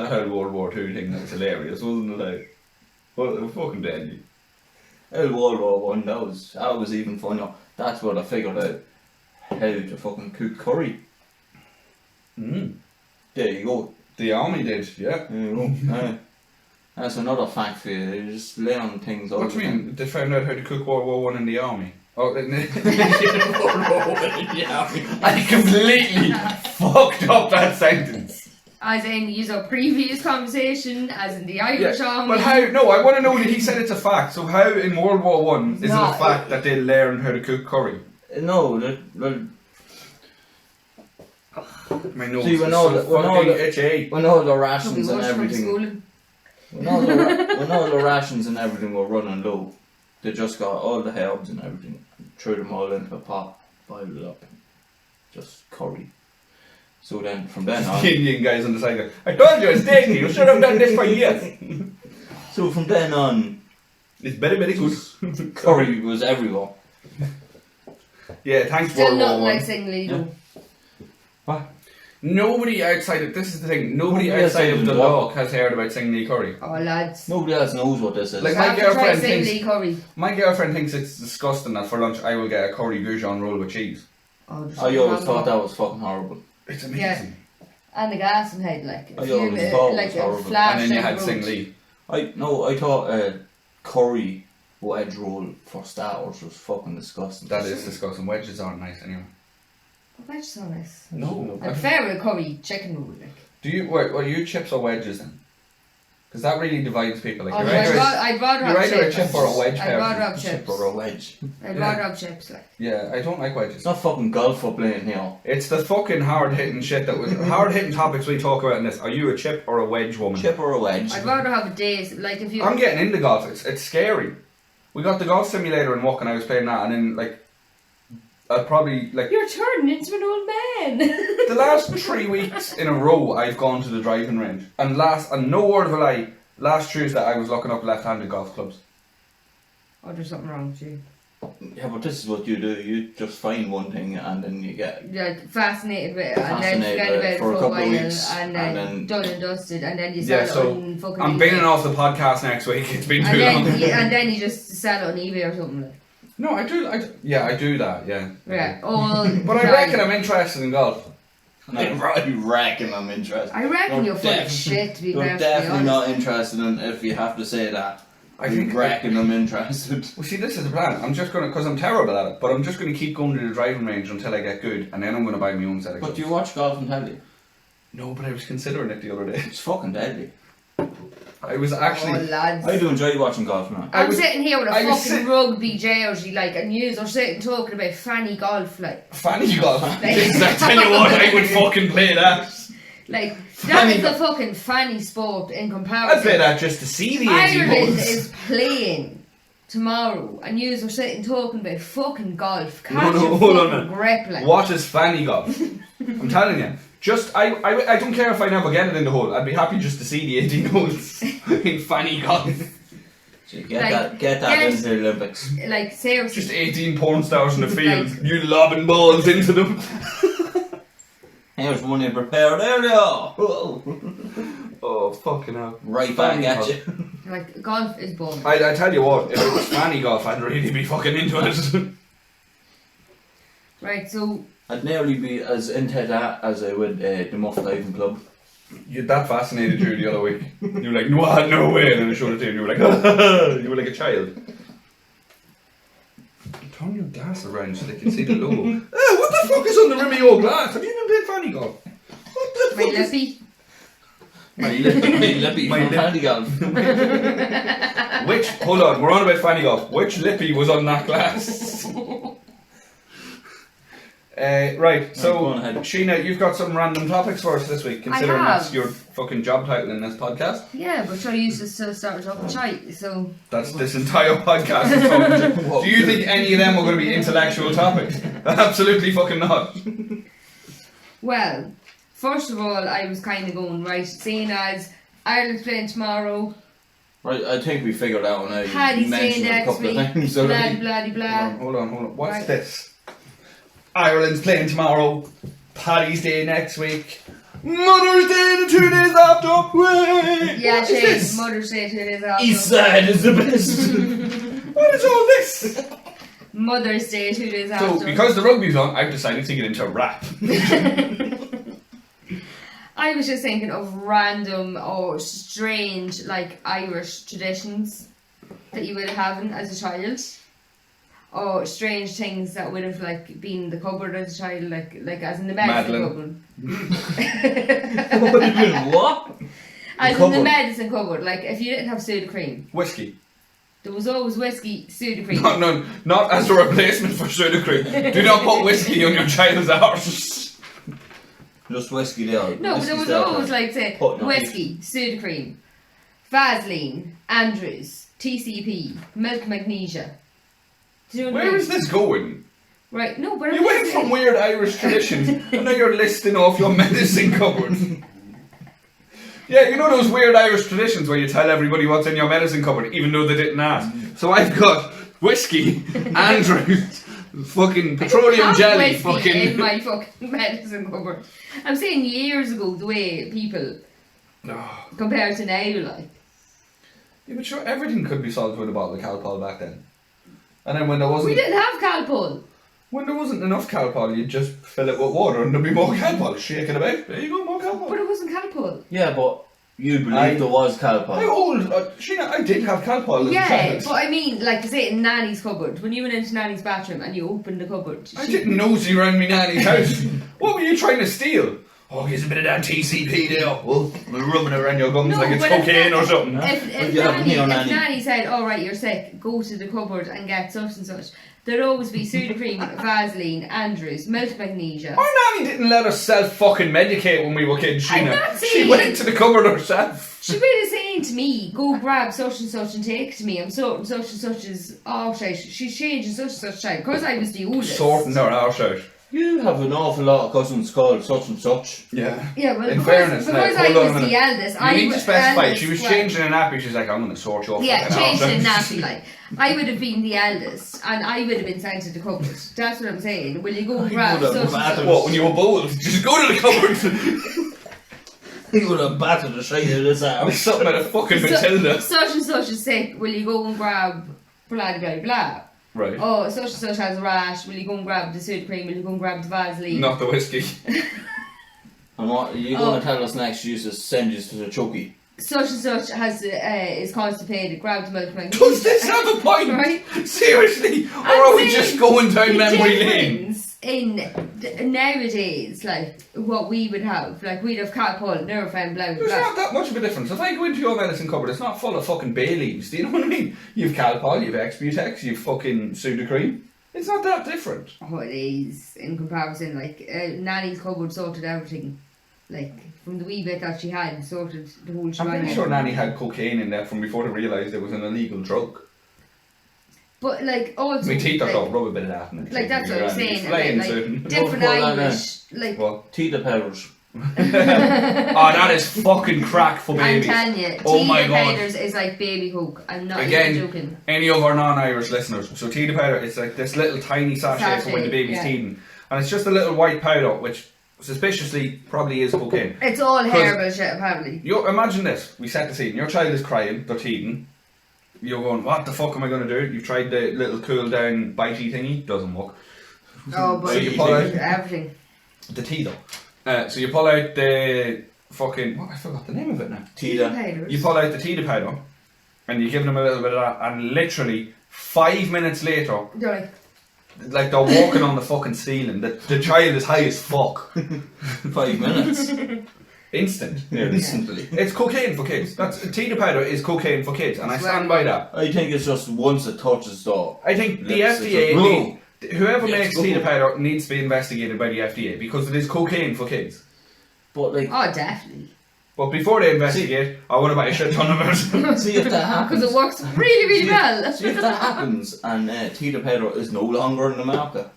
whole World War II thing, that was hilarious, wasn't it? Like, well, it was fucking deadly. World War One, that was even funnier. That's where I figured out how to fucking cook curry. Mm. There you go. The army did, yeah. There you go. That's another fact for you. You just learn things all What the do you time. mean? They found out how to cook World War One in the army. Oh, World War One, yeah. I completely fucked up that sentence. As in, use our previous conversation, as in the Irish army. But how? No, I want to know that he said it's a fact. So how in World War One is it a No, fact that they learned how to cook curry? No, My nose See, is when all so the- when all fucking the- itchy. when all the Probably rations and worse from everything, schooling. when all the rations and everything were running low, they just got all the herbs and everything, threw them all into a pot, boiled it up, just curry. So then, from then on, The Indian guys on the side go, I told you it's tasty, you should have done this for years. so from then on, It's very, very good. curry was everywhere. Yeah, thanks Still World War not One. like singly, though. What? Nobody outside of, this is the thing, nobody Nobody outside of outside the of law has heard about Singly curry. Oh, lads. Nobody else knows what this is. Like, You my have to try girlfriend singly thinks- curry. My girlfriend thinks it's disgusting that for lunch I will get a curry Goujon roll with cheese. Oh, there's I something always wrong thought with that was fucking horrible. It's Yeah. amazing. And the gas and head, like. I if you always had, thought it like was a horrible. flash And then you like had road. Singly. I thought a curry wedge roll for starters was fucking disgusting. That is disgusting. Wedges aren't nice anyway. Oh, that's so nice. No. I prefer a curry chicken roll, like. Do you, what are you chips or wedges then? Because that really divides people. Like, Oh, you're no, either, I'd rather you're have either a chips. chip or a wedge I'd rather person. have Chip chips. or a wedge. I'd Yeah. rather have chips, like. Yeah, I don't like wedges. It's not fucking golf we're playing here. It's the fucking hard hitting shit that we hard hitting topics we talk about in this. Are you a chip or a wedge woman? Chip or a wedge. I'd rather have a day, like if you. I'm getting into golf. It's scary. We got the golf simulator and walk, and I was playing that, and then like I'll probably like You're turning into an old man. the last 3 weeks in a row I've gone to the driving range, and no word of a lie, last Tuesday I was looking up left-handed golf clubs. Oh, there's something wrong with you. Yeah, but this is what you do. You just find one thing and then you get You're fascinated with it, and then Fascinated forget with about it it for a for a couple of while, weeks, and and then then- done and dusted, and then you Yeah, sell so it on fucking I'm eBay. bailing off the podcast next week. It's been And too long. then you just sell it on eBay or something like. No, I do. I do that. Yeah. Yeah, all. But I reckon I'm interested in golf. I reckon I'm interested. I reckon You're you're full of def- shit, to be You're perfectly definitely honest. not interested in if you have to say that. I think wrecking them interested. Well, see, this is the plan. I'm just gonna, because I'm terrible at it, but I'm just gonna keep going to the driving range until I get good, and then I'm gonna buy my own set of But gloves. do you watch golf on telly? No, but I was considering it the other day. It's fucking deadly. I was actually. Oh, lads. I do enjoy watching golf now. I'm sitting here with a I was fucking rugby jersey, like, and yous are sitting talking about fanny golf, like. Fanny golf. Jesus, I tell you what, I would fucking play that. Like, that Fanny is the golf. fucking fanny sport in comparison. I'd play that just to see the 18 Ireland holes. is playing tomorrow, and yous are sitting talking about fucking golf. No, Catch your hold on a fucking minute. grip, like. What is fanny golf? I'm telling you. Just, I don't care if I never get it in the hole. I'd be happy just to see the 18 holes in fanny golf. So Like, get that into the Olympics. Like, seriously. Just 18 porn stars in the field. Like- You lobbing balls into them. Here's one you prepared earlier. Oh, fucking hell. Right back Fanny at golf. you. Like, golf is boring. I tell you what, if it was fanny golf, I'd really be fucking into it. Right, so, I'd nearly be as into that as I would the Muff Diving Club. That fascinated you the other week. You were like, no way, and then I showed it to you and you were like, you were like a child. Turn your glass around so they can see the logo. What the fuck is on the rim of your glass? Have you even played fanny golf? What the my fuck is... lippy. My lippy My from lip- fanny golf. Hold on, we're on about fanny golf. Which lippy was on that glass? Right, so go on ahead. Sheena, you've got some random topics for us this week, considering have. that's your fucking job title in this podcast. Yeah, but sure, you used to still start talking shite, so. That's this entire podcast is talking to. Do you think any of them are going to be intellectual topics? Absolutely fucking not. Well, first of all, I was kind of going, right, seeing as Ireland's playing tomorrow, Right, I think we figured out now. Paddy's You Day mentioned it a next couple week, of times blah, already. blah, blah. Hold on. What's Right. this? Ireland's playing tomorrow. Paddy's Day next week. Mother's Day 2 days after. Wait, Yeah, what is Shane, this? Mother's Day 2 days after. East side is the best. What is all this? Mother's Day 2 days after. So, because the rugby's on, I've decided to get into rap. I was just thinking of random or strange, like, Irish traditions that you would have having as a child. Or strange things that would have, like, been in the cupboard as a child, like as in the medicine cupboard. What? As in the cupboard? medicine cupboard, like, if you didn't have soda cream, Whiskey. there was always whiskey, soda cream. No, not as a replacement for soda cream. Do not put whiskey on your child's arse. Just whiskey there. No, but Whiskey there was style. always, like, say, Putting on whiskey, soda cream, Vaseline, Andrews, TCP, milk magnesia. Do you know what I Where mean? is this going? Right, no, but You I'm went just from saying- weird Irish traditions, and now you're listing off your medicine cupboard. Yeah, you know those weird Irish traditions where you tell everybody what's in your medicine cupboard, even though they didn't ask. So I've got whiskey, Andrews, fucking petroleum have jelly, whiskey fucking. in my fucking medicine cupboard. I'm saying years ago, the way people Oh. compared to now, like. Yeah, but sure, everything could be solved with a bottle of Calpol back then. And then when there We wasn't, didn't have Calpol. when there wasn't enough Calpol, you'd just fill it with water, and there'd be more Calpol. Shake it about. There you go, more Calpol. But it wasn't Calpol. Yeah, but you believe there was How Calpol. old? Sheena, I did have Calpol as a Yeah, child. but I mean, like, say, in Nanny's cupboard. When you went into Nanny's bathroom and you opened the cupboard. I didn't nosy around me nanny's house. What were you trying to steal? Oh, here's a bit of that TCP there. Well, we're rubbing it around your gums No, like it's but if cocaine or something. If you haven't here, Nanny. Nanny said, "All right, you're sick. Go to the cupboard and get such and such," there'd always be soda cream, Vaseline, Andrews, milk magnesia. Our nanny didn't let us self-fucking-medicate when we were kids, I'm Sheena. not She saying- went to the cupboard herself. She would have saying to me, "Go grab such and such and take it to me. I'm sorting such and such's arse out." She's changing such and such time because I was the oldest. Sorting her arse out. You have an awful lot of cousins called such and such. Yeah. Yeah, well, In because, fairness, because now, I hold on a was minute. the eldest, You I need to was specify. eldest, She was well, changing a nappy. She's like, I'm going to sort your Yeah, fucking arse changing out. nappy like. I would have been the eldest, and I would have been sent to the cupboard. That's what I'm saying. Will you go and grab would such have and battered- such? What, when you were bold? Just go to the cupboard. He would have battered the shit out of this There's house. something about a fucking Matilda. Such and such is sick. Will you go and grab blah blah blah? Right. Oh, such and such has a rash. Will you go and grab the soda cream? Will you go and grab the Vaseline? Not the whiskey. And what are you going to tell us next? You used to send you to the Chucky. such and such has is constipated, grab the milk man. Does this have a point? Right? Seriously? Or are we just going down memory lane? In nowadays, like what we would have, like we'd have Calpol, Nurofen, blah blah There's blah. not that much of a difference. If I go into your medicine cupboard, it's not full of fucking bay leaves. Do you know what I mean? You've Calpol, you've Exbutex, you've fucking Sudocreme. It's not that different. Oh, it is in comparison. Like Nanny's cupboard sorted everything, like from the wee bit that she had, sorted the whole I'm shebang. pretty sure Nanny had cocaine in there from before they realised it was an illegal drug. But like also, My teeth are like, gone, rub a bit of that in it. like that's what I'm saying. Flying Like soon. different Well, Irish, like What? Tea powders. Oh, that is fucking crack for I'm babies. telling you, Oh my tea God. powders is like baby coke. I'm not Again, even joking. Any of our non-Irish listeners, so tea powder, it's like this little tiny sachet for when the baby's yeah. teething. And it's just a little white powder, which suspiciously probably is cocaine. It's all 'Cause- herbal shit apparently. You imagine this, we set the scene, your child is crying, they're teething. You're going, what the fuck am I going to do? You've tried the little cool down bitey thingy, doesn't work. Oh, but So you pull out everything. the tea though. So you pull out the fucking, I forgot the name of it now. Tea Tea. powders. You pull out the tea powder and you give them a little bit of that, and literally 5 minutes later, They're like they're walking on the fucking ceiling. The child is high as fuck. 5 minutes. Instant. Instantly. It's cocaine for kids. That's tea powder is cocaine for kids, and I stand by that. I think it's just once it touches the... I think the Let's FDA, just whoever Yeah, makes it's tea good. powder needs to be investigated by the FDA because it is cocaine for kids. But like, oh, definitely. But before they investigate, I want to buy a shit ton of it. see if that happens. Because it works really, really well. See if that happens and tea powder is no longer in the market.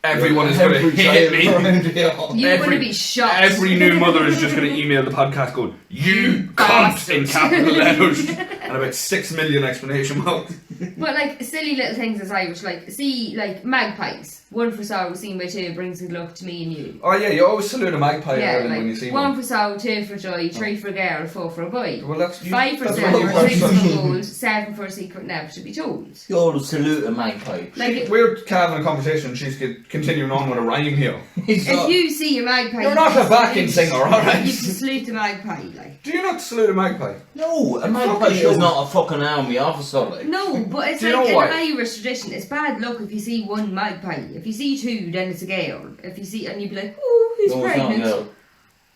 Everyone is going to hate me. You're going to be shocked. Every new mother is just going to email the podcast going, "You cunt," in capital letters, and about 6 million exclamation marks. But like silly little things as Irish, like see, like magpies. One for sow, seen by two, brings good luck to me and you. Oh yeah, you always salute a magpie in Yeah, Ireland like when you see one one. for sow, two for joy, three for girl, four for a boy. Well, that's 5 for that's silver, what 6 you for gold, 7 for a secret never to be told. You always salute a magpie. Like We're having a conversation. She's continuing on with a rhyme here. if you see a magpie, You're not a backing singer, alright? You can salute the magpie, like. Do you not salute a magpie? No, a magpie is not a fucking army officer. Like. No, but it's Do you like know in what? Irish tradition, it's bad luck if you see one magpie. If you see two, then it's a girl. If you see, and you'd be like, oh, who's No, it's not a pregnant? girl.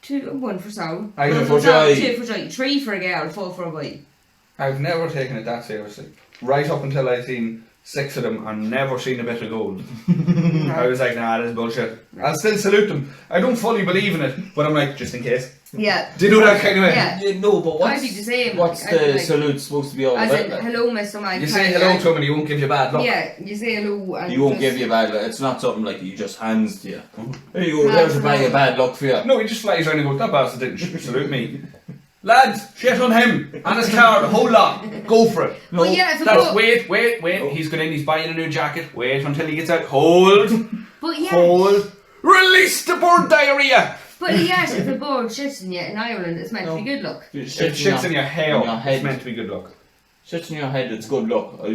Two, one for sow, I one know. for For sow, joy. 2 for joy, 3 for a girl, 4 for a boy. I've never taken it that seriously. Right up until I've seen 6 of them and never seen a bit of gold. I was like, nah, this is bullshit. I'll still salute them. I don't fully believe in it, but I'm like, just in case. Yeah. Do you know that kind of way? Yeah. Yeah, no, but I'd be the same. what's I'd be the like- salute supposed to be all As about? in, Like? hello, Mr. Magpie. You say hello to him and he won't give you bad luck. Yeah, you say hello and He won't just- give you bad luck. It's not something like he just hands to you. Oh. There you go, there's a bag of bad luck for you. No, he just flies around and goes, that bastard didn't salute me. Lads, shit on him. On his car, the whole lot. Go for it. No, But yeah, if it That's go- wait. He's going in, he's buying a new jacket. Wait until he gets out. Hold. But yeah, Hold. Release the bird diarrhea. but yes, if a bird shits in you in Ireland, it's meant to be good luck. It shits in your hair. in your head. It's meant to be good luck. Shits in your head, it's good luck. How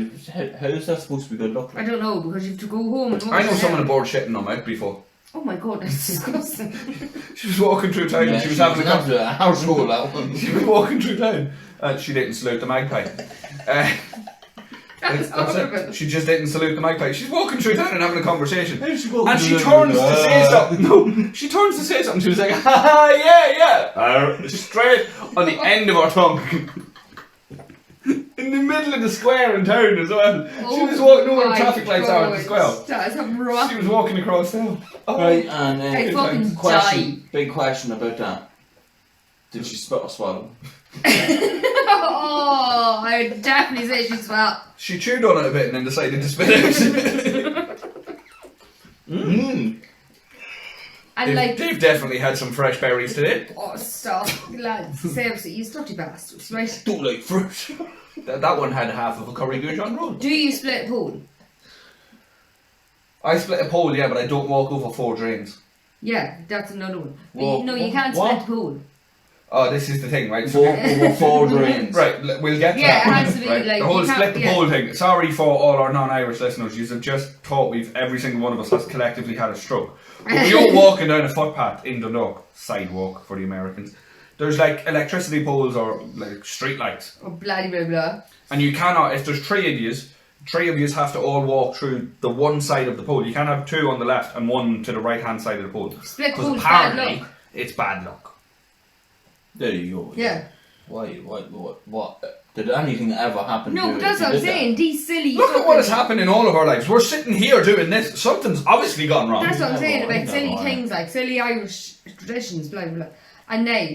is that supposed to be good luck? I don't know, because you have to go home and wash I know it someone out. aboard shitting on mouth before. Oh my god, that's disgusting. She was walking through town and she was having a conversation. a household that one. She was walking through town and she didn't salute the magpie. That's horrible. She just didn't salute the magpie. She's walking through town and having a conversation. How did she go And to she the- turns to say something. No, she turns to say something. She was like, ha yeah. Straight on the end of her tongue. In the middle of the square in town as well. She was walking over the traffic lights are at the square. That's a She rock. was walking across town. Oh. Right, and I fucking question, big question about that. Did she spit or swallow? Oh, I would definitely say she's fat. She chewed on it a bit and then decided to spit it. Mmm. And like, They've definitely had some fresh berries today. oh stop, lads. Seriously, you dirty bastards, right? Don't like fruit. That one had half of a curry goose on roll. Do you split a pool? I split a pole, yeah, but I don't walk over 4 drains. Yeah, that's another one. But Whoa, no, you can't what? split the pool. Oh, this is the thing, right? So Walk over 4 drains. right, we'll get to Yeah, that. it has to be right? like the whole you can't- split the yeah. pole thing. Sorry for all our non-Irish listeners. You have just thought every single one of us has collectively had a stroke. But we all walking down a footpath in Dundalk, sidewalk for the Americans. there's like electricity poles or like street lights, Oh, blah blah blah. and you cannot. If there's three of you have to all walk through the one side of the pole. You can't have two on the left and one to the right hand side of the pole. Split Because pole's bad apparently luck. it's bad luck. There you go. Yeah. Why? What? Did anything ever happen? No, to but you that's if you what I'm did that? saying. These silly. Look at what fucking- has happened in all of our lives. We're sitting here doing this. Something's obviously gone wrong. That's what I'm Yeah, saying well, about I silly don't know. things like silly Irish traditions, blah blah blah. And now,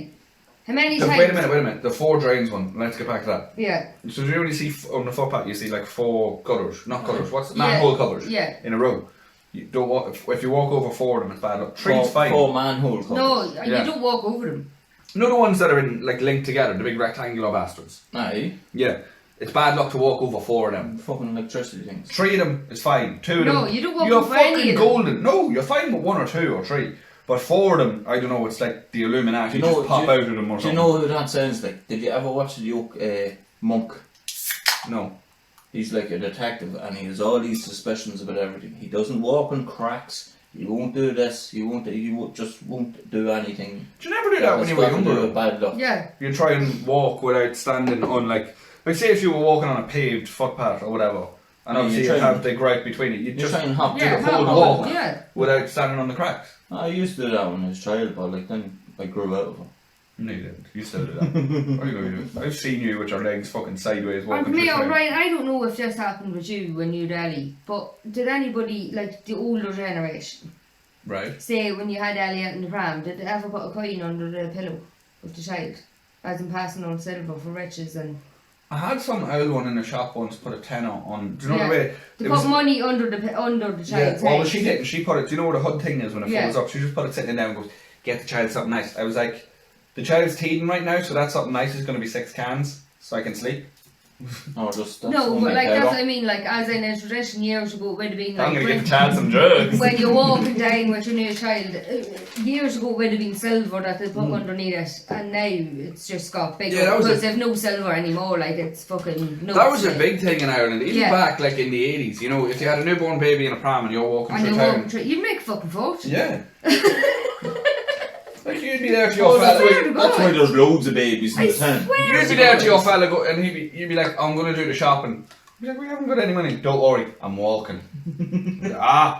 how many Wait times? a minute. The four drains one. Let's get back to that. Yeah, So you only see on the footpath, you see like four gutters, not gutters. What's manhole covers? yeah. In a row. You don't walk. If you walk over four of them, it's bad luck. Three's fine. Four manhole covers. No, Yeah. you don't walk over them. No, the ones that are in like linked together, the big rectangular bastards. Aye. Yeah, it's bad luck to walk over four of them. Fucking electricity things. Three of them is fine. Two of them. No, you don't walk You're over any fucking of them. golden. No, you're fine with one or two or three. But four of them, I don't know. It's like the Illuminati. Do you know- just pop do you- out of them or Do something. you know who that sounds like? Did you ever watch the Monk? No. He's like a detective and he has all these suspicions about everything. He doesn't walk on cracks. He won't do this. He won't do anything. Did you never do that when you were has got to do younger? with bad luck. Yeah, You try and walk without standing on like say if you were walking on a paved footpath or whatever, and Yeah, obviously you you try have and- the grout between it, you You just try and hop yeah. to the whole how- walk. Yeah. without standing on the cracks. I used to do that when I was a child, but like then I grew out of it. No, you didn't. You still do that. What are you going to do? I've seen you with your legs fucking sideways And walking me, through town. Ryan, I don't know if this happened with you when you were Ellie, but did anybody, like the older generation, Right. say when you had Ellie out in the pram, did they ever put a coin under the pillow of the child? As in passing on silver for riches and... I had some old one in the shop once put a tenner on. Do you know Yeah. the way? They It put was, money under the child's head. well, she didn't. She put it. Do you know what a hood thing is when it Yeah. folds up? She just put it sitting down and goes, "Get the child something nice." I was like, "The child's teething right now, so that something nice is going to be 6 cans, so I can sleep." Or just No, but like that's what I mean, like as in a tradition years ago it would have been I'm like going to get the child some drugs. when you're walking down with your new child, years ago it would have been silver that they put underneath it, and now it's just got bigger Yeah, that was because they've no silver anymore. Like it's fucking no. That was a big thing in Ireland, even Yeah. back like in the 80s. You know, if you had a newborn baby in a pram and you're walking And through you town, walk through, you'd make a fucking fortune. yeah. Like you'd be there to Oh, your that's, fella. swear to that's God. why there's loads of babies in I the town. swear You'd to be there God. to your fella go, and you'd be like, "I'm going to do the shopping." You'd be like, "We haven't got any money." "Don't worry, I'm walking."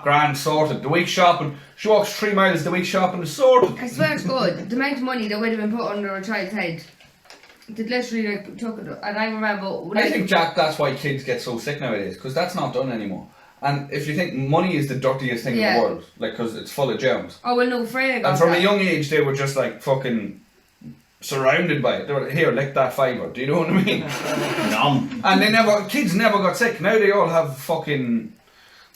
Grand, sorted. The week's shopping. She walks 3 miles. The week's shopping is sorted. I swear to God, the amount of money that would have been put under a child's head, they literally like took it. And I remember, like, I think, Jack, that's why kids get so sick nowadays, because that's not done anymore. And if you think money is the dirtiest thing in Yeah. the world, like, because it's full of germs. oh well, no, Freya got And from that. a young age, they were just like fucking surrounded by it. They were like, "Here, lick that fibre." Do you know what I mean? Nom. And kids never got sick. Now they all have fucking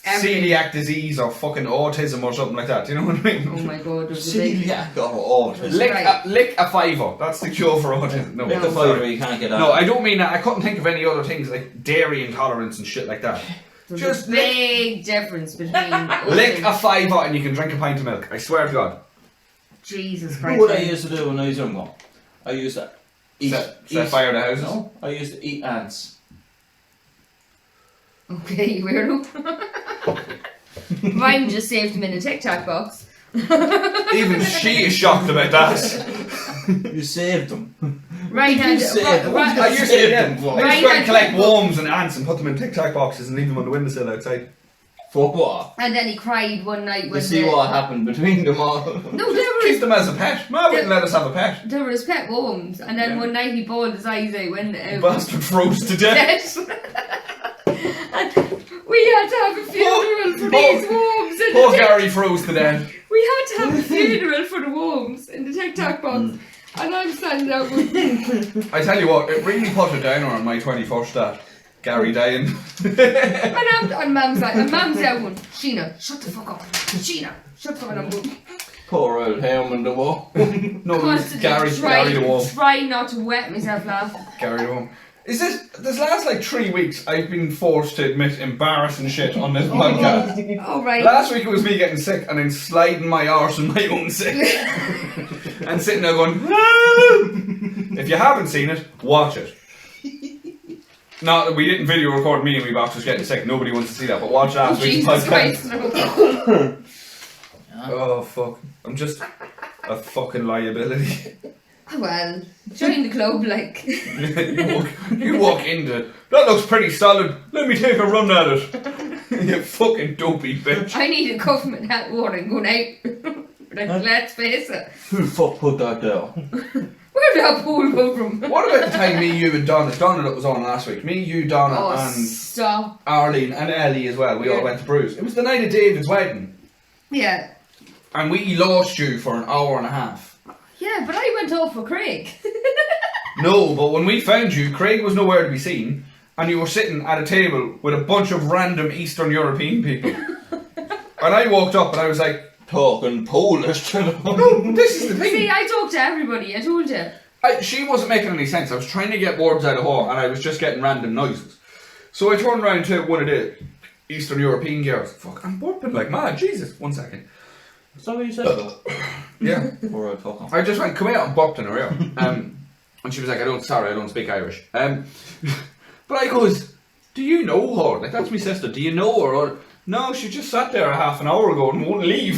Everything. celiac disease or fucking autism or something like that. Do you know what I mean? Oh my God, there's a big. Celiac or autism. Lick a fiver. That's the cure for autism. No, Lick a sorry. fiver, you can't get out. No, I don't mean that. I couldn't think of any other things like dairy intolerance and shit like that. There's Just a big difference between Lick a fiver and you can drink a pint of milk. I swear to God. Jesus You Christ. know what I used to do when I was younger? I used to Set fire to houses. No, I used to eat ants. Okay, you weirdo. Ryan just saved him in a Tic Tac box. Even she is shocked about that. You saved them. Ryan had. saved them? I used to, Saved yeah. them for? I used to Right, go and had collect people- worms and ants and put them in Tic Tac boxes and leave them on the windowsill outside. For what? And then he cried one night To when see what happened between them all. No, there Keep was them as a pet. Ma wouldn't let us have a pet. there was pet worms, and then Yeah. one night he bawled his eyes out when Bastard froze to death. and we had to have a funeral for Poor- these worms. In Poor the Gary froze to death. we had to have a funeral for the worms in the Tic Tac box, and I'm standing out with. I tell you what, it really put a downer on my 21st that Gary dying. And Mum's like, and Mum's out going, Sheena, shut the fuck up. Sheena, shut the fuck up. And I'm going, Poor old Herman the Wall. No, it was constantly Gary the Wolf. try not to wet myself laughing. Gary the Wolf. Is this last like 3 weeks I've been forced to admit embarrassing shit on this podcast. Oh, right. Last week it was me getting sick and then sliding my arse in my own sick. And sitting there going, "Ah!" If you haven't seen it, watch it. Not that we didn't video record me and we both was getting sick, nobody wants to see that, but watch last week's Jesus podcast. Christ, no. Oh fuck. I'm just a fucking liability. Well, join the club, like. you walk into, that looks pretty solid, let me take a run at it. You fucking dopey bitch. I need a cup of hot water and going out. Like, let's face it. Who the fuck put that there? Where did that pool come from? What about the time me, you and Donna that was on last week? Me, you, Donna and stop. Arlene and Ellie as well, we all went to Bruce. It was the night of David's wedding. Yeah. And we lost you for an hour and a half. Yeah, but I went off with Craig. No, but when we found you, Craig was nowhere to be seen, and you were sitting at a table with a bunch of random Eastern European people. And I walked up and I was like, talking Polish. no, this is the thing. See, I talked to everybody, I told you. She wasn't making any sense. I was trying to get words out of her, and I was just getting random noises. So I turned around to one of the Eastern European girls. Fuck, I'm burping like mad. Jesus, 1 second. Is that what you said? Yeah. Alright, fuck off. I just went, come out and bopped in her ear. And she was like, I don't speak Irish. But I goes, do you know her? Like, that's my sister. Do you know her? Or, no, she just sat there a half an hour ago and won't leave.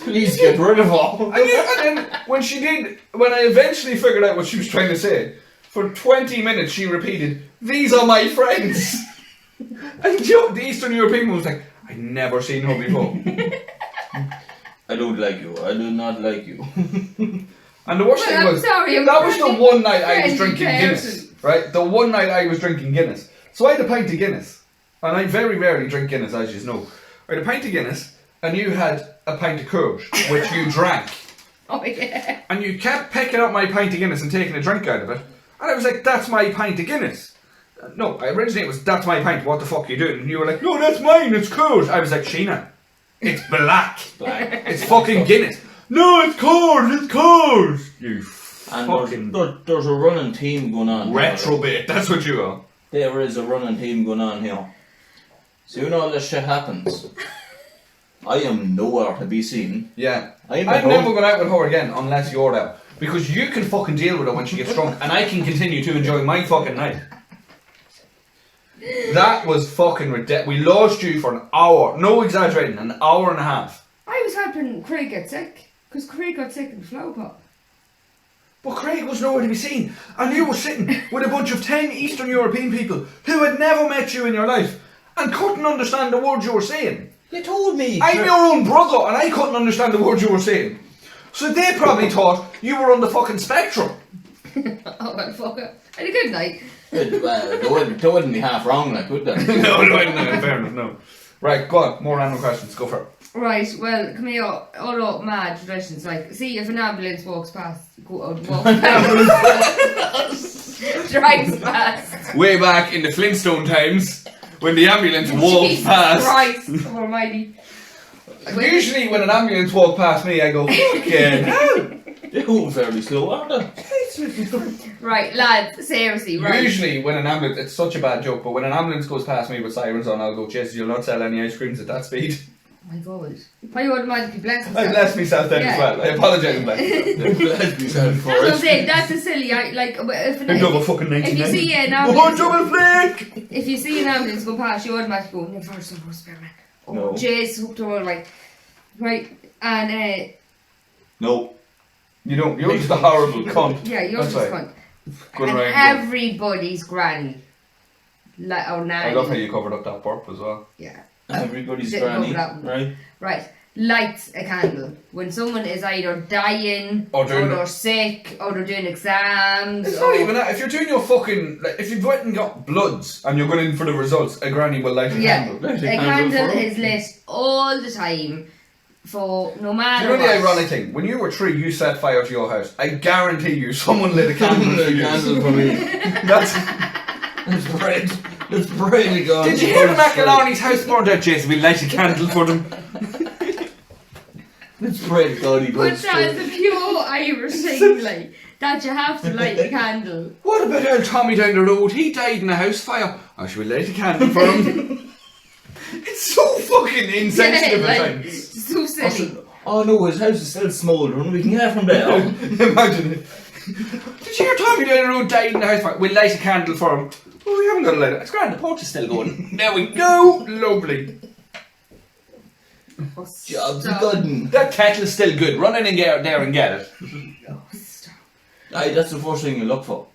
Please get rid of her. And then when I eventually figured out what she was trying to say, for 20 minutes she repeated, these are my friends. And the Eastern European was like, I'd never seen her before. I don't like you. I do not like you. And the worst thing was, that was the one night I was drinking Guinness. Right? The one night I was drinking Guinness. So I had a pint of Guinness. And I very rarely drink Guinness, as you know. I had a pint of Guinness, and you had a pint of Courage, which you drank. Oh, yeah. And you kept picking up my pint of Guinness and taking a drink out of it. And I was like, that's my pint of Guinness. No, originally it was, that's my pint, what the fuck are you doing? And you were like, no, that's mine, it's Courage. I was like, Sheena, it's black. It's fucking Guinness. No, it's Courage, it's Courage. You And fucking there's a running team going on retrobit, that's what you are. There is a running team going on here. So when all this shit happens, I am nowhere to be seen. Yeah. I'm never going out with her again unless you're out. Because you can fucking deal with her when she gets drunk and I can continue to enjoy my fucking night. That was fucking ridiculous. We lost you for an hour, no exaggerating, an hour and a half. I was helping Craig get sick, because Craig got sick in the flower pot. But Craig was nowhere to be seen, and you were sitting with a bunch of 10 Eastern European people who had never met you in your life and couldn't understand the words you were saying. You told me. I'm your own brother and I couldn't understand the words you were saying. So they probably thought you were on the fucking spectrum. Oh well, fuck it. I had a good night. They wouldn't be half wrong, like, would they? No, in fairness, no. Right, go on, more random questions, go for it. Right, well, come here, all up mad traditions, like, see if an ambulance walks past, drives past. Way back in the Flintstone times, when the ambulance walked Jesus past. Christ almighty. Usually when an ambulance walked past me, I go, fucking hell. They go fairly slow, aren't they? Right, lads, seriously, right. Usually when an ambulance, it's such a bad joke, but when an ambulance goes past me with sirens on, I'll go, Jesus, you'll not sell any ice creams at that speed. Oh my god. I automatically bless myself. I blessed myself then as well. I apologise, Black. Bless myself for That's what I'm it. saying, that's a silly, if Double fucking 99. if you see an Oh, ambulance, double flick! if you see an ambulance go past, you automatically go, never supposed to be man. Oh, No. jeez, hooked all right. Right, and No. You don't. You're just a horrible cunt. yeah, you're That's just right. cunt. Good And round. everybody's granny. Like, or nanny. I love how you covered up that burp as well. Yeah. Everybody's Didn't granny, go that one. right? Right. Lights a candle. When someone is either dying, Or doing they're sick, or they're doing exams. It's or... not even that. If you're doing your fucking, like, if you've went and got bloods and you're going in for the results, a granny will light a candle. Light A a candle candle for is lit all the time for no Do matter you know the what. ironic thing? When you were 3, you set fire to your house. I guarantee you, someone lit a candle for you. Candle for me. That's. It's bread. It's bread gone. Did you hear the McAloney's house burned out, Jason? We light a candle for them. It's bread gone. He But goes that straight. is a pure Irish thing, like, that you have to light a candle. What about old Tommy down the road? He died in a house fire. Oh, should we light a candle for him? It's so fucking insensitive Yeah, at like, times. so silly. Oh no, his house is still smouldering. We can get from there. Imagine it. Did you hear Tommy down the road died in the house fire? We'll light a candle for him. Oh, we haven't got a light. It's grand, the porch is still going. There we go. Lovely. Oh, Job's stop. good. Un. That kettle's still good. Run in and get there and get it. Oh, stop. Aye, that's the first thing you look for.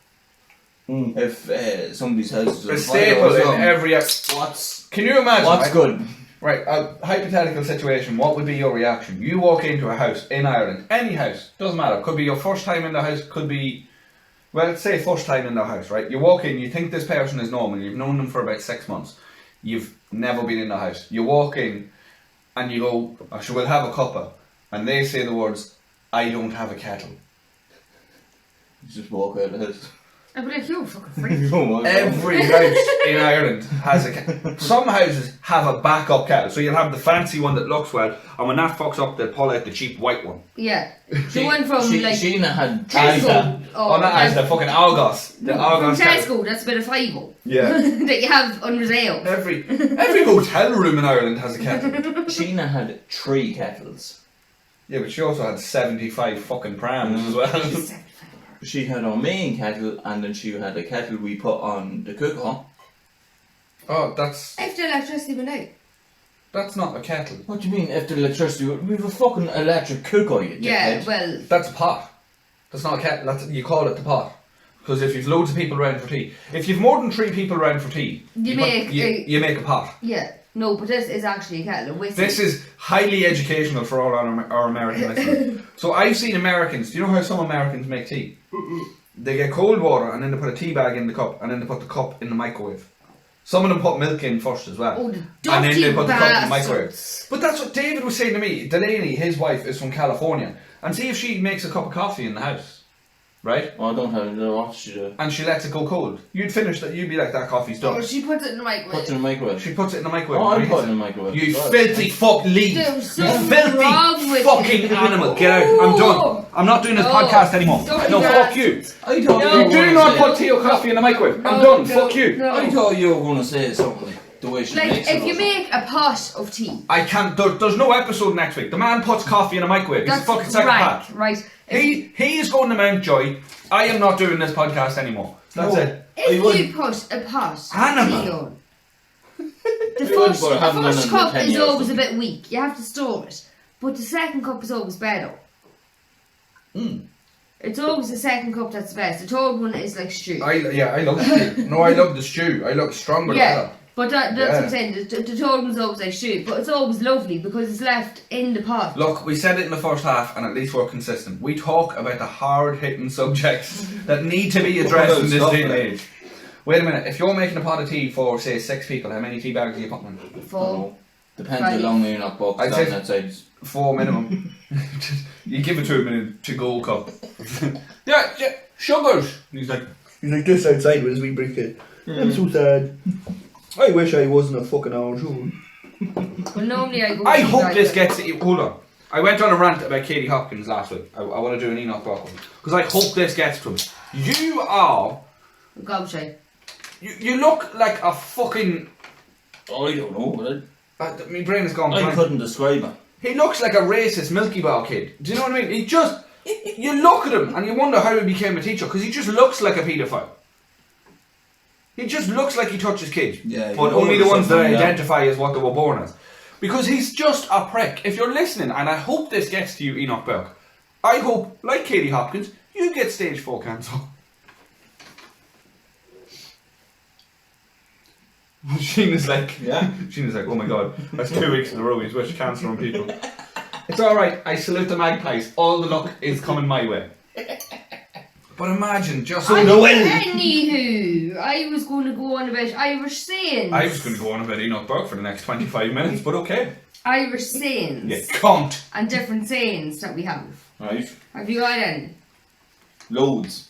If somebody's house is on A fire staple or in something, every. what's Can you imagine? what's good? Right, a hypothetical situation, what would be your reaction? You walk into a house in Ireland, any house, doesn't matter, could be your first time in the house, could be, well, let's say first time in the house, right? You walk in, you think this person is normal, you've known them for about 6 months, you've never been in the house. You walk in and you go, oh, sure, we'll have a cuppa, and they say the words, I don't have a kettle. You just walk out of the house. I'd be like, you're a fucking freak. Oh my God. Every house in Ireland has a kettle. Some houses have a backup kettle, so you'll have the fancy one that looks well, and when that fucks up, they'll pull out the cheap white one. Yeah. The one from like Sheena had Tesco. Oh, not as the fucking Argos. The from Argos kettle. Tesco, that's a bit of five Yeah. that you have on sale. Every hotel room in Ireland has a kettle. Sheena had 3 kettles. Yeah, but she also had 75 fucking prams as well. She had our main kettle, and then she had a kettle we put on the cooker. Oh, that's If the electricity went out. not a kettle. What do you mean if the electricity? We have a fucking electric cooker, you Yeah, dickhead. well, That's a pot. That's not a kettle. You call it the pot. Because if you've loads of people around for tea, if you've more than 3 people around for tea, You make you make a pot. yeah. No, but this is actually a kettle. A whiskey. This is highly educational for all our American listeners. So I've seen Americans. Do you know how some Americans make tea? They get cold water and then they put a tea bag in the cup and then they put the cup in the microwave. Some of them put milk in first as well. Oh, the and then they dirty put the cup in the microwave. bastards. But that's what David was saying to me. Delaney, his wife, is from California. And see if she makes a cup of coffee in the house. Right? Oh, I don't have no what she do. And she lets it go cold. You'd finish that, you'd be like, that coffee's done. Or she puts it in the microwave. Put it in the microwave. She puts it in the microwave. Oh, I'm and putting it in reheats the microwave. it. You Right. filthy fuck, leave. There's You something filthy wrong with fucking you. animal. Get out. I'm done. I'm not doing this No. podcast anymore. Don't No, do fuck that. you. I thought No. You were do gonna not say- put tea or coffee in the microwave. I'm No, done. no, Fuck you. no. I thought you were going to say something the way she Like, makes it. if you make a pot of tea, I can't. There's no episode next week. The man puts coffee in a microwave. He's a that's fucking psychopath. right. He is going to Mountjoy. I am not doing this podcast anymore. That's No. it. If would- you put a pot of Animal. tea on, the You would, first, but I the haven't done first it in cup 10 is years. always a bit weak. You have to store it. But the second cup is always better. It's always the second cup that's the best. The third one is like stew. I love stew. No, I love the stew. I love stronger Yeah. than that. But that's Yeah. what I'm saying. The third one's always like stew. But it's always lovely because it's left in the pot. Look, we said it in the first half, and at least we're consistent. We talk about the hard-hitting subjects that need to be addressed in this day and age. Wait a minute. If you're making a pot of tea for, say, 6 people, how many tea bags are you putting in? For Depends Right. how long you're not boxed I'd down say- outside. 4 minimum. You give it to him in a to-go cup. yeah, sugars. And he's like this outside with his wee briquette. I'm so sad. I wish I wasn't a fucking Irish woman. well, normally I go. I tea hope bag. this gets. Hold on. I went on a rant about Katie Hopkins last week. I want to do an Enoch Burke one because I hope this gets to him. You are. Gobshy. You look like a fucking. I don't know. My brain is gone I blank. couldn't describe it. He looks like a racist Milky Bar kid. Do you know what I mean? He just. You look at him and you wonder how he became a teacher because he just looks like a paedophile. He just looks like he touches kids. Yeah, But you know only the there's ones that something, yeah. identify as what they were born as. Because he's just a prick. If you're listening, and I hope this gets to you, Enoch Burke, I hope, like Katie Hopkins, you get stage 4 cancer. Sheena's like, oh my god, that's 2 weeks in a row he's wished cancer on people. It's alright, I salute the magpies. All the luck is coming my way. But imagine just Anywho, I was going to go on about Irish sayings. I was going to go on about Enoch Burke for the next 25 minutes, but okay. Irish sayings. Yeah, cunt. And different sayings that we have. Right? Have you got any? Loads.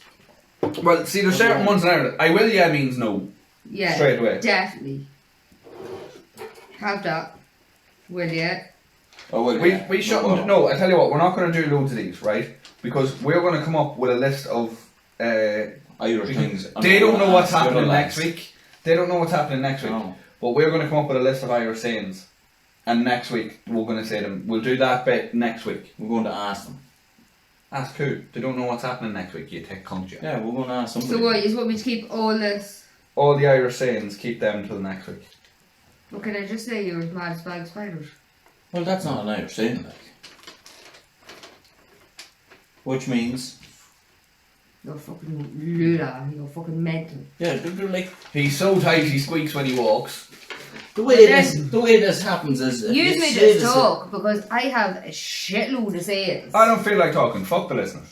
Well, see, there's certain ones in Ireland. I will, yeah, means no. Yeah. Straight away. Definitely. Have that. Will ya? Oh, well, We shouldn't. No, I tell you what, we're not going to do loads of these, right? Because we're going to come up with a list of. Irish things. They don't know what's You're happening the next lads. week. They don't know what's happening next week. No. But we're going to come up with a list of Irish sayings. And next week, we're going to say them. We'll do that bit next week. We're going to ask them. Ask who? They don't know what's happening next week, you take cunt, you. Yeah, we're going to ask somebody. So what, you want me to keep all this? All the Irish sayings, keep them till next week. What can I just say? You're as mad as bag of spiders. Well, that's not an Irish saying, like. Which means, You're fucking lula. You're fucking mental. yeah, they're like He's so tight he squeaks when he walks. the way this happens is. if Use you me say to this- talk because I have a shitload of sayings. I don't feel like talking. Fuck the listeners.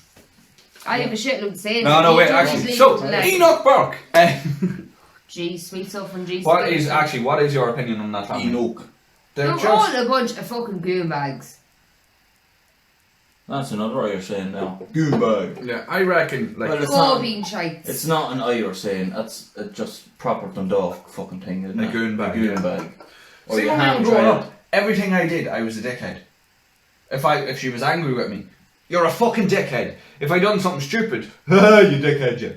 I have a shitload of sayings. No, You wait. just Actually, leave so it to them. Enoch Burke. Gee, sweet suffering, gee. What sweet is suffering. what is your opinion on that family? Enoch. They're They're just all a bunch of fucking goonbags. That's another Irish saying now. Goonbag. yeah. I reckon like Well, it's All not. being shites. It's not an Irish saying. That's just proper Dundalk fucking thing, isn't A it? goonbag, A goonbag. Or See, you when we ham were growing trade. up, everything I did, I was a dickhead. If she was angry with me, you're a fucking dickhead. If I done something stupid, you dickhead, you.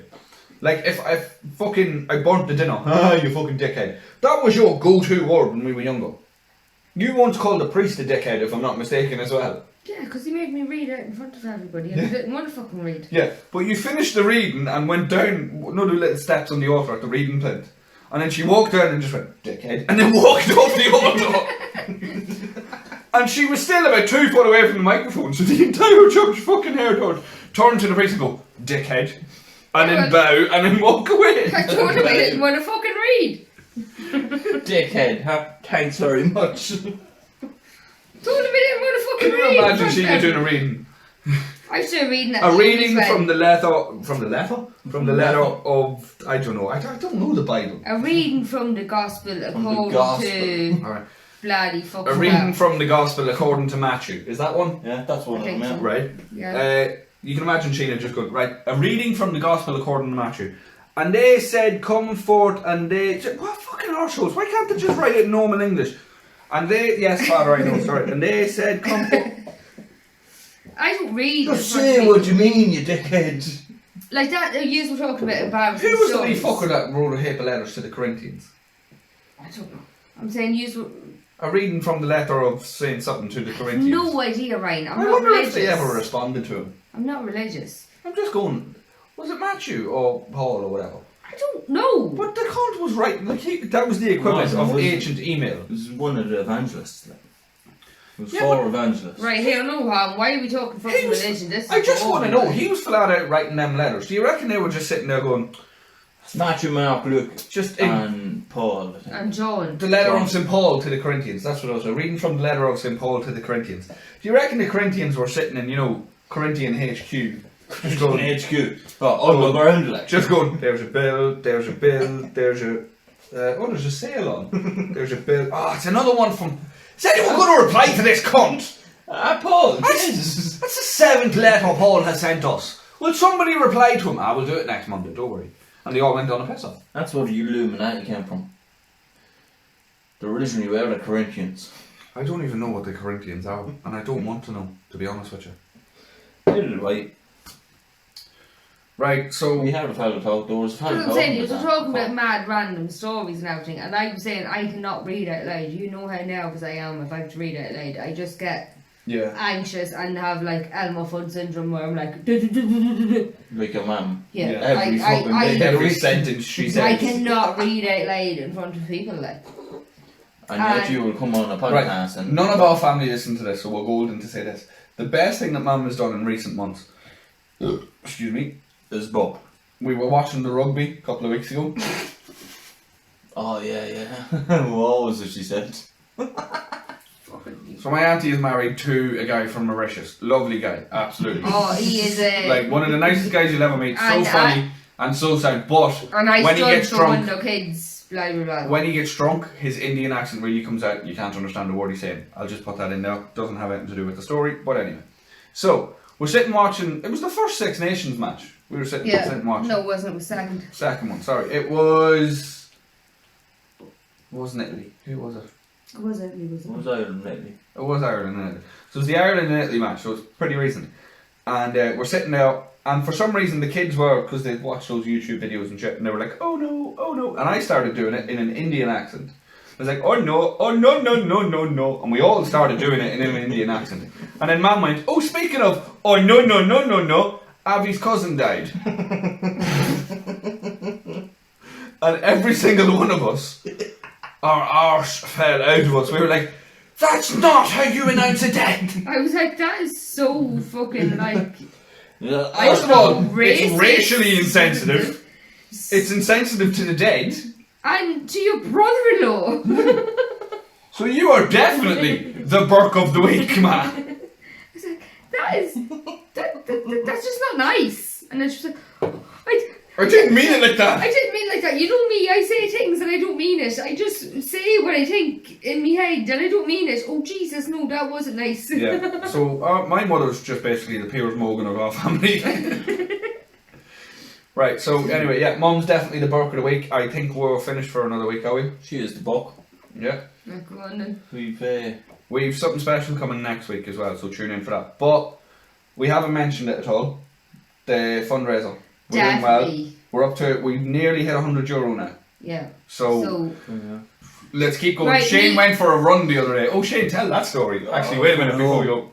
Like if I burnt the dinner, you fucking dickhead. That was your go-to word when we were younger. You once called the priest a dickhead, if I'm not mistaken, as well. Yeah, because he made me read it in front of everybody and I didn't want to fucking read. Yeah, but you finished the reading and went down another little steps on the altar at the reading plinth. And then she walked down and just went, dickhead, and then walked off the altar. And she was still about 2 foot away from the microphone, so the entire church fucking heard her turn to the priest and go, dickhead, and then bow, and then walk away. I told him I didn't want to fucking read. Dickhead. Thanks very much. Told him I didn't want to fucking Can read. you imagine in front Sheena of doing a everybody. reading? I started reading that. A reading as well. from the letter of, I don't know, I don't know the Bible. A reading from the gospel according gospel. to Alright. bloody fucking A reading hell. from the Gospel according to Matthew. Is that one? Yeah, that's what I I think meant. so. Right. Yeah. You can imagine Sheena just going, right, a reading from the Gospel according to Matthew. And they said, come forth, and they said, what fucking arseholes, why can't they just write it in normal English? And they, yes, Father, I know, sorry. And they said, come forth. I don't read. Just in front of say what people. you mean, you dickhead. Like that, you were talking about embarrassing Who was the wee stories. fucker that wrote a heap of letters to the Corinthians? I don't know. I'm saying you. A reading from the letter of saying something to the Corinthians. No idea, Ryan. I'm I not wonder religious. if they ever responded to him. I'm not religious. I'm just going, was it Matthew or Paul or whatever? I don't know. But the cunt was right, like that was the equivalent No, it of was- ancient email. It was one of the evangelists. Like. It was Yeah, 4 evangelists. Right here, no harm. Why are we talking He fucking was- religion? This I is just want to boring. know, he was flat out writing them letters. Do you reckon they were just sitting there going, Matthew, Mark, Luke, just in and Paul. I think. And John. the letter of St. Paul to the Corinthians? That's what I was reading from the letter of St. Paul to the Corinthians. Do you reckon the Corinthians were sitting in, Corinthian HQ? Just going, HQ. Oh, underground, like. just going, there's a bill, there's a bill, there's a, there's a sale on. There's a bill. Oh, it's another one from, is anyone going to reply to this cunt? Paul, That's the 7th letter Paul has sent us. Will somebody reply to him? We'll do it next Monday, don't worry. And they all went on a piss off. That's where the Illuminati came from. They originally were the Corinthians. I don't even know what the Corinthians are, and I don't want to know, to be honest with you. Right. Right, so We had a fellow talk. There was a fellow That's what I'm saying. You talking were talking about that. mad random stories and everything, and I'm saying I cannot read out loud. You know how nervous I am if I have to read out loud. I just get yeah. anxious and have like Elmo Fudd syndrome where I'm like, Like your mum. yeah. Yeah, every fucking day. Every sentence she says. I cannot read out loud in front of people like. And yet you will come on a Right, podcast and... none of our family listen to this, so we're golden to say this. The best thing that Mum has done in recent months, excuse me, Is Bob. we were watching the rugby a couple of weeks ago. Oh, yeah. What was it she said? So my auntie is married to a guy from Mauritius. Lovely guy, absolutely. Oh, he is a. Like one of the nicest guys you'll ever meet. So And funny and so sound. But and I when he stood gets for drunk, one of the kids. Blah blah blah. when he gets drunk, his Indian accent really comes out. You can't understand a word he's saying. I'll just put that in there. Doesn't have anything to do with the story. But anyway, so we're sitting watching. It was the first Six Nations match. We were sitting watching. No, it wasn't. It was second. Second one. Sorry, it was. It wasn't Italy. Who was it? Was it? It was. What was Ireland lately? It was Ireland and Italy. So it was the Ireland and Italy match, so it's pretty recent. And we're sitting there, and for some reason the kids were, because they'd watched those YouTube videos and shit, and they were like, oh no, oh no. And I started doing it in an Indian accent. I was like, oh no, no, no. And we all started doing it in an Indian accent. And then Mum went, oh, speaking of, oh no, Avi's cousin died. And every single one of us, our arse fell out of us. We were like, That's not how you announce a death. I was like, that is so fucking like. Yeah. First of all, Racist. it's racially insensitive. It's insensitive to the dead. And to your brother-in-law. So you are definitely the Burke of the week, man. I was like, that's just not nice. And then she was like, I didn't mean it like I that. didn't mean like that. You know me, I say things and I don't mean it. I just say what I think in my head and I don't mean it. Oh Jesus, no, that wasn't nice. Yeah. So my mother's just basically the Piers Morgan of our family. Right. So anyway, yeah, Mum's definitely the Burke of the week. I think we're finished for another week, are we? She is the buck. Yeah. Oh, go on then. We've something special coming next week as well, so tune in for that. But we haven't mentioned it at all. The fundraiser. We're doing well. Definitely. We're up to, we've nearly hit €100 now. Yeah. So let's keep going. Right, Shane went for a run the other day. Oh, Shane, tell that story. Actually, wait a minute before we go.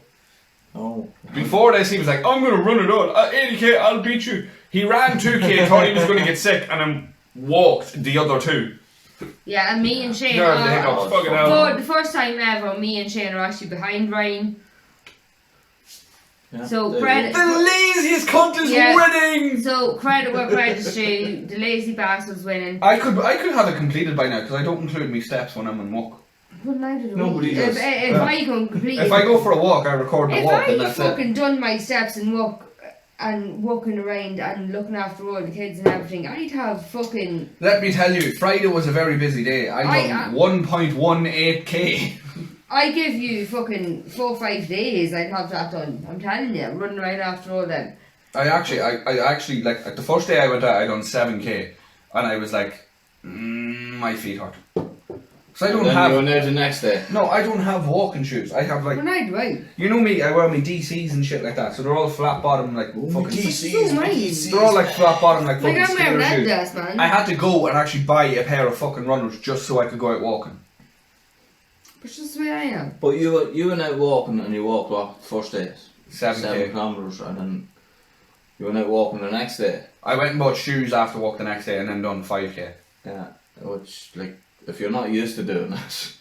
Oh. Before this, he was like, I'm going to run it all. 80k, I'll beat you. He ran 2k, thought he was going to get sick, and then walked the other 2. Yeah, and me and Shane Nerve the hiccups, fucking hell. for the first time ever, me and Shane are actually behind Ryan. Yeah, So there credit. The laziest cunt is Yeah. winning! So credit where credit's due. The lazy bastard's winning. I could have it completed by now, because I don't include me steps when I'm in walk. Well, neither do Nobody we. does. If I go completely. If I go for a walk, I record the If walk, I and that's it. fucking done my steps and walking around and looking after all the kids and everything, I'd have fucking. Let me tell you, Friday was a very busy day. I done 1.18k. I give you fucking 4 or 5 days, I'd have that done. I'm telling you, running around after all them. I actually, like the first day I went out, I done 7k, and I was like, my feet hurt. So I don't then have. you went out the next day. No, I don't have walking shoes. I have like. When I do out. You know me, I wear my DCs and shit like that, so they're all flat bottom, like fucking. So nice. They're all like flat bottom, like Like fucking I'm wearing skater shoes. Adidas, man. I had to go and actually buy a pair of fucking runners just so I could go out walking. It's just the way I am. But you went out walking and you walked what first day? 7 7k. kilometres, and then you went out walking the next day. I went and bought shoes after walk the next day and then done 5k. Yeah, which like if you're not used to doing that,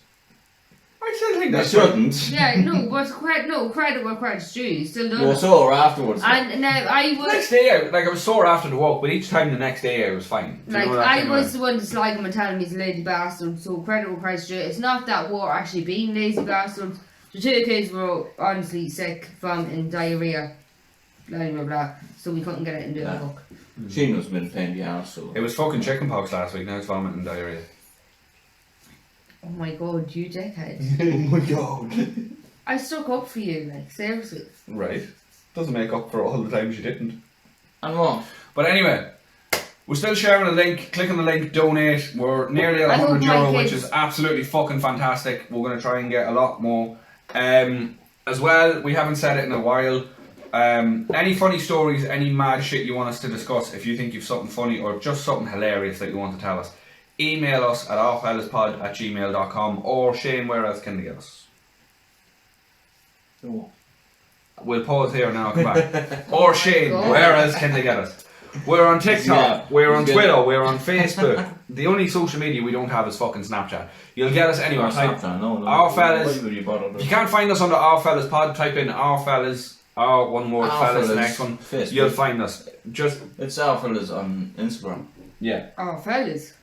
I still think you that's shouldn't. Yeah, no, but credit where credit's due. You still done You were it. sore afterwards. And now I The was. next day, I was sore after the walk, but each time the next day I was fine. Do you Like, know that I kind of was way? the one to slag him and tell him he's a lazy bastard, so credit where credit's due. It's not that we're actually being lazy bastards. The 2 kids were honestly sick, vomiting, diarrhea, blah blah blah, so we couldn't get it into the Yeah. book. Sheena's been paying the arse, so. It was fucking chickenpox last week, now it's vomiting and diarrhea. Oh my god, you dickhead. Oh my god. I stuck up for you, like, seriously. Right. Doesn't make up for all the times you didn't. And what? But anyway, we're still sharing a link. Click on the link, donate. We're nearly at I hope my €100, which kids- is absolutely fucking fantastic. We're going to try and get a lot more. As well, we haven't said it in a while. Any funny stories, any mad shit you want us to discuss, if you think you've something funny or just something hilarious that you want to tell us, email us at allfellaspod@gmail.com, or Shane, where else can they get us? Oh. We'll pause here now, come back. Or Shane, God. where else can they get us? We're on TikTok, Yeah, we're on he's Twitter, we're on Facebook. The only social media we don't have is fucking Snapchat. You'll get us anywhere. Type, No. Our fellas- Why would you bother if you can't find us under Our Fellas Pod, type in Our Fellas, our one word Our fellas, the Fellas, next one. Facebook. You'll find us. Just, It's our fellas on Instagram. yeah. Oh, fellas.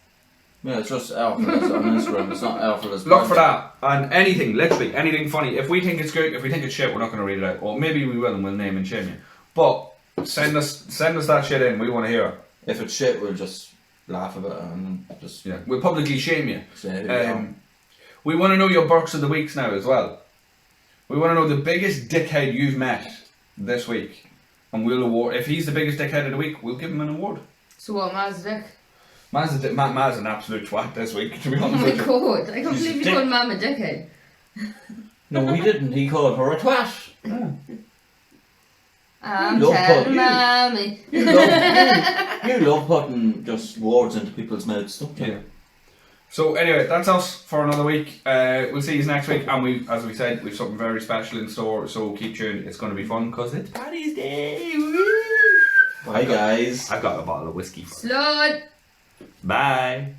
Yeah, it's just our fellas on Instagram. It's not our fellas. Look for that. And anything, literally, anything funny. If we think it's good, if we think it's shit, we're not going to read it out. Or maybe we will and we'll name and shame you. But send us that shit in. We want to hear it. If it's shit, we'll just laugh about it and just Yeah. We'll publicly shame you. say who we are. We want to know your Burks of the Weeks now as well. We want to know the biggest dickhead you've met this week. And we'll award, if he's the biggest dickhead of the week, we'll give him an award. So what, Maz's dick? Maz's an absolute twat this week, to be Oh honest my with you. god, I can't He's a believe you dick. called Mum a dickhead. No, he didn't. He called her a twat. I'm Love telling her. Mommy. You love putting just words into people's mouths, don't you? Yeah. So anyway, that's us for another week. We'll see you next week, and we, as we said, we've something very special in store. So keep tuned. It's going to be fun because it's Paddy's Day. Woo! Bye, guys. I've got a bottle of whiskey. Slut. Bye.